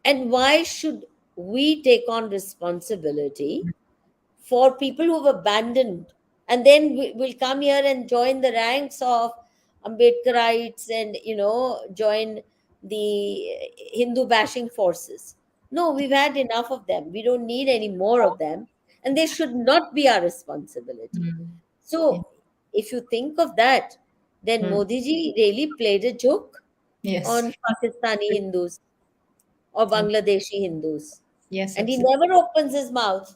And why should we take on responsibility for people who have abandoned, and then will come here and join the ranks of Ambedkarites and join the Hindu bashing forces? No, we've had enough of them. We don't need any more of them, and they should not be our responsibility. Mm. Yeah. So if you think of that, then Mm. Modi ji really played a joke Yes. on Pakistani Hindus or Yeah. Bangladeshi Hindus. Yes. And he Absolutely. never opens his mouth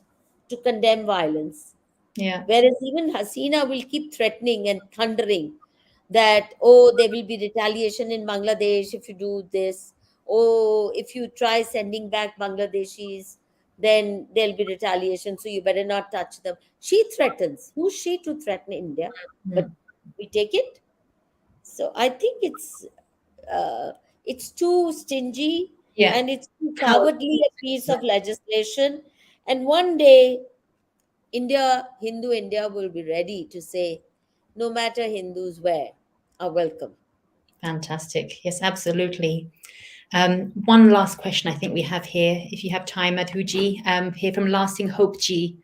to condemn violence. Yeah. Whereas even Hasina will keep threatening and thundering that, oh, there will be retaliation in Bangladesh if you do this. Oh, if you try sending back Bangladeshis, then there'll be retaliation. So you better not touch them. She threatens. Who's she to threaten India? But Mm. we take it. So I think uh, it's too stingy Yeah. and it's too How? cowardly a piece Yeah. of legislation. And one day, Hindu India will be ready to say, no matter Hindus where, are welcome. Fantastic. Yes, absolutely. One last question I think we have here, if you have time, Madhuji, here from Lasting Hope Ji.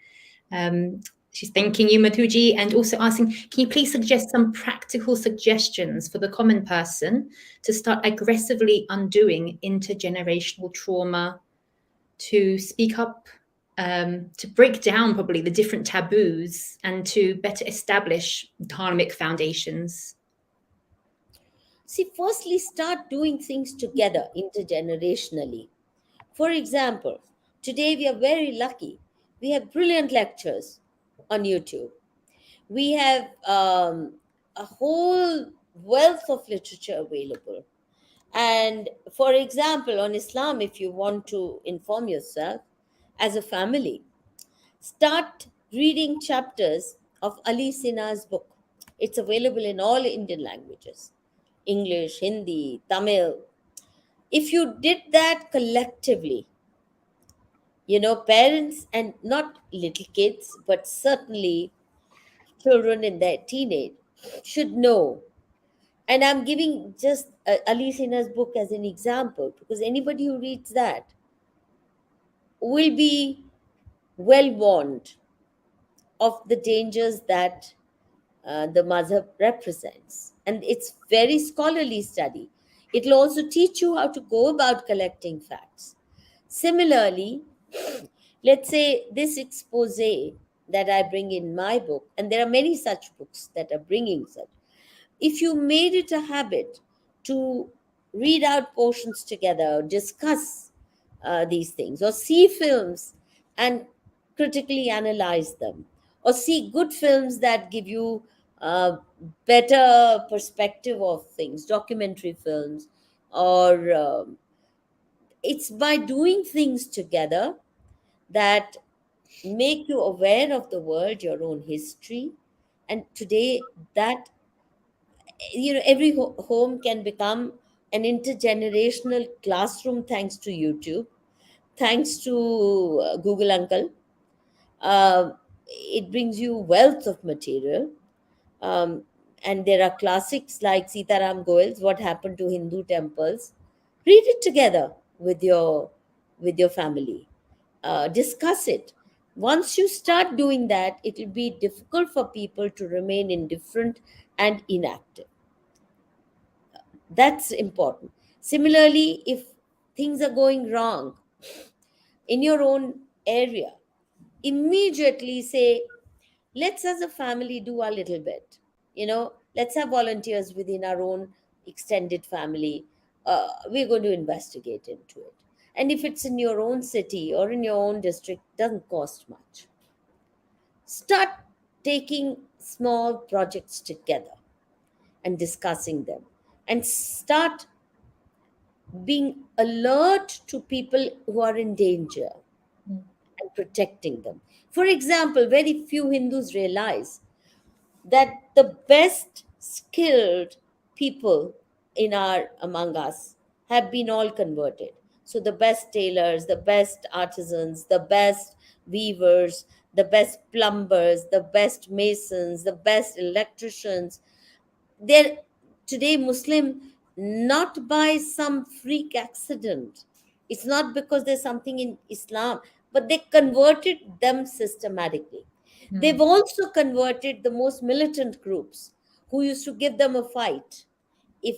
She's thanking you, Madhuji, and also asking, can you please suggest some practical suggestions for the common person to start aggressively undoing intergenerational trauma, to speak up, to break down probably the different taboos, and to better establish dharmic foundations? See, firstly, start doing things together intergenerationally. For example, today we are very lucky. We have brilliant lectures on YouTube. We have a whole wealth of literature available. And for example, on Islam, if you want to inform yourself as a family, start reading chapters of Ali Sinha's book. It's available in all Indian languages: English, Hindi, Tamil. If you did that collectively, parents and not little kids, but certainly children in their teenage should know. And I'm giving just Ali Sinha's book as an example because anybody who reads that will be well warned of the dangers that the mazhab represents. And it's very scholarly study. It'll also teach you how to go about collecting facts. Similarly, let's say this expose that I bring in my book, and there are many such books that are bringing such. If you made it a habit to read out portions together, discuss these things, or see films and critically analyze them, or see good films that give you a better perspective of things, documentary films, or it's by doing things together that make you aware of the world, your own history, And today, that, every home can become an intergenerational classroom thanks to YouTube, thanks to Google Uncle. Uh, it brings you wealth of material. Um, and there are classics like Sitaram Goel's What Happened to Hindu Temples. Read it together with your family. Discuss it. Once you start doing that, it will be difficult for people to remain indifferent and inactive. That's important. Similarly, if things are going wrong in your own area, immediately say, let's as a family do a little bit. Let's have volunteers within our own extended family. We're going to investigate into it. And if it's in your own city or in your own district, doesn't cost much. Start taking small projects together and discussing them, and start being alert to people who are in danger Mm. and protecting them. For example, very few Hindus realize that the best skilled people in our among us have been all converted. So the best tailors, the best artisans, the best weavers, the best plumbers, the best masons, the best electricians, they're today Muslim, not by some freak accident. It's not because there's something in Islam, but they converted them systematically. They've Mm. also converted the most militant groups who used to give them a fight. If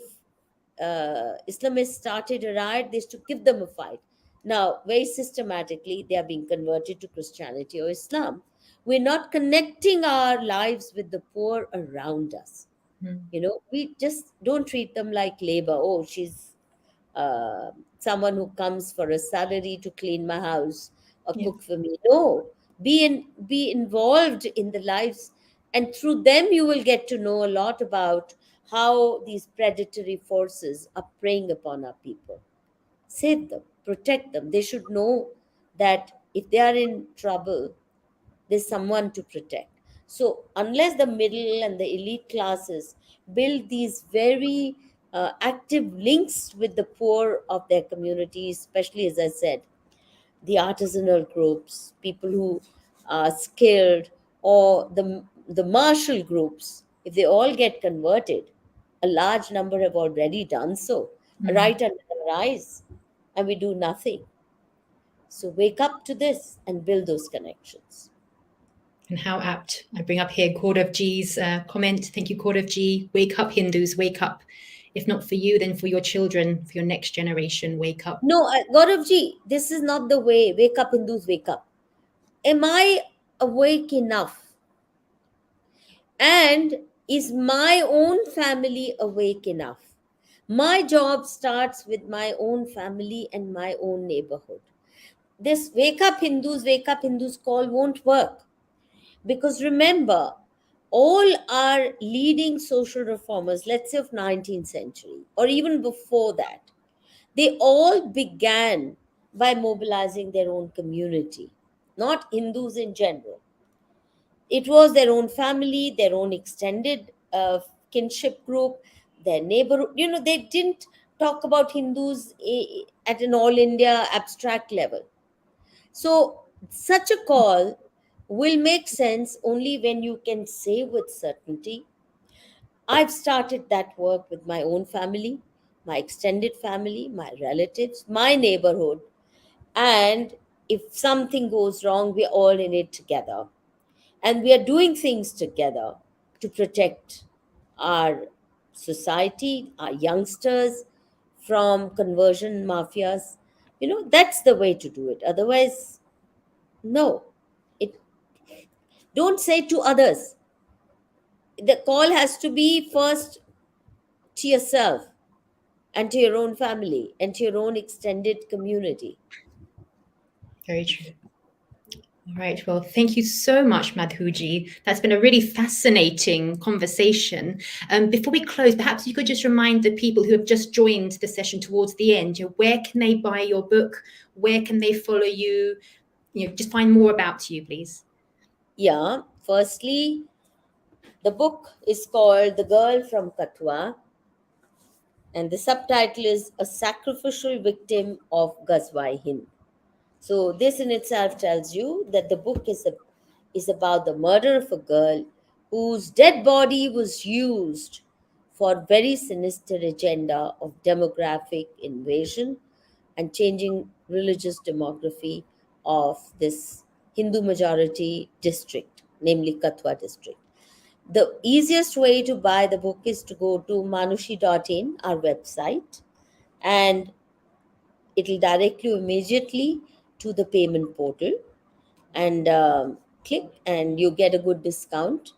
Islamists started a riot, they used to give them a fight. Now, very systematically, they are being converted to Christianity or Islam. We're not connecting our lives with the poor around us. Mm. We just don't treat them like labor. Oh, she's someone who comes for a salary to clean my house or Yeah. cook for me. No, be involved in the lives, and through them you will get to know a lot about how these predatory forces are preying upon our people. Save them, protect them. They should know that if they are in trouble, there's someone to protect. So, unless the middle and the elite classes build these very active links with the poor of their communities, especially as I said, the artisanal groups, people who are skilled, or the martial groups, if they all get converted, a large number have already done so, Mm. right under our eyes, and we do nothing. So, wake up to this and build those connections. And how apt. I bring up here Gaurav G's comment. Thank you, Gaurav G. Wake up, Hindus, wake up. If not for you, then for your children, for your next generation, wake up. No, Gaurav ji, this is not the way. Wake up, Hindus, wake up. Am I awake enough? And is my own family awake enough? My job starts with my own family and my own neighborhood. This wake up Hindus call won't work. Because remember, all our leading social reformers, let's say of 19th century or even before that, they all began by mobilizing their own community, not Hindus in general. It was their own family, their own extended kinship group, their neighborhood. They didn't talk about Hindus at an all India abstract level. So, such a call will make sense only when you can say with certainty, I've started that work with my own family, my extended family, my relatives, my neighborhood. And if something goes wrong, we're all in it together. And we are doing things together to protect our society, our youngsters from conversion mafias. That's the way to do it. Otherwise, no. It Don't say to others. The call has to be first to yourself and to your own family and to your own extended community. Very true. All right. Well, thank you so much, Madhuji. That's been a really fascinating conversation. Before we close, perhaps you could just remind the people who have just joined the session towards the end, where can they buy your book? Where can they follow you? Just find more about you, please. Yeah, firstly, The book is called The Girl from Kathua, and the subtitle is A Sacrificial Victim of Ghazwai Hind. So, this in itself tells you that the book is about the murder of a girl whose dead body was used for very sinister agenda of demographic invasion and changing religious demography of this Hindu majority district, namely Kathua district. The easiest way to buy the book is to go to manushi.in, our website, and it'll direct you immediately to the payment portal, and click and you get a good discount.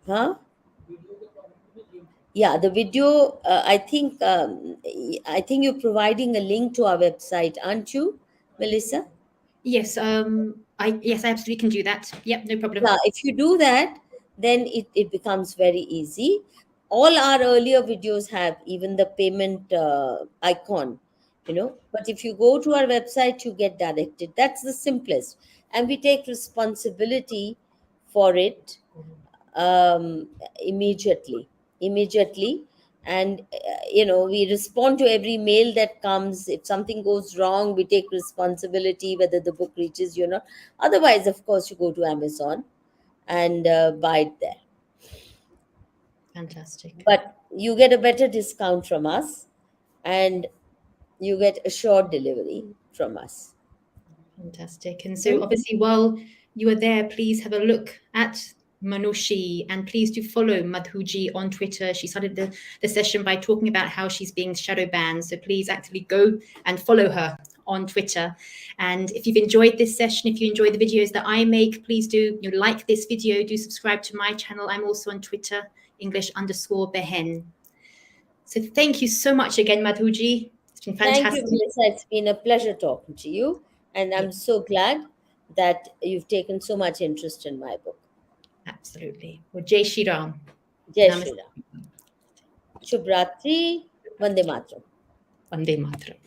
Huh? Yeah, the video, I think you're providing a link to our website, aren't you, Melissa? Yes, I absolutely can do that. Yep, no problem. Yeah, if you do that, then it becomes very easy. All our earlier videos have even the payment icon, But if you go to our website, you get directed. That's the simplest. And we take responsibility for it um, immediately. Immediately. And, we respond to every mail that comes. If something goes wrong, we take responsibility, whether the book reaches you or not. Otherwise, of course, you go to Amazon and buy it there. Fantastic. But you get a better discount from us, and you get assured delivery from us. Fantastic. And so, Hmm? obviously, while you are there, please have a look at Manushi and please do follow Madhuji on Twitter. She started the session by talking about how she's being shadow banned. So, please actively go and follow her on Twitter. And if you've enjoyed this session, if you enjoy the videos that I make, please do like this video, do subscribe to my channel. I'm also on Twitter, English_Behen. So, thank you so much again, Madhuji. It's been Thank you, fantastic. Melissa. It's been a pleasure talking to you. And I'm so glad that you've taken so much interest in my book. Absolutely. Well, Jai Shri Ram. Jai Namaste. Shri Ram. Shubhratri. Vande Mataram. Vande Mataram.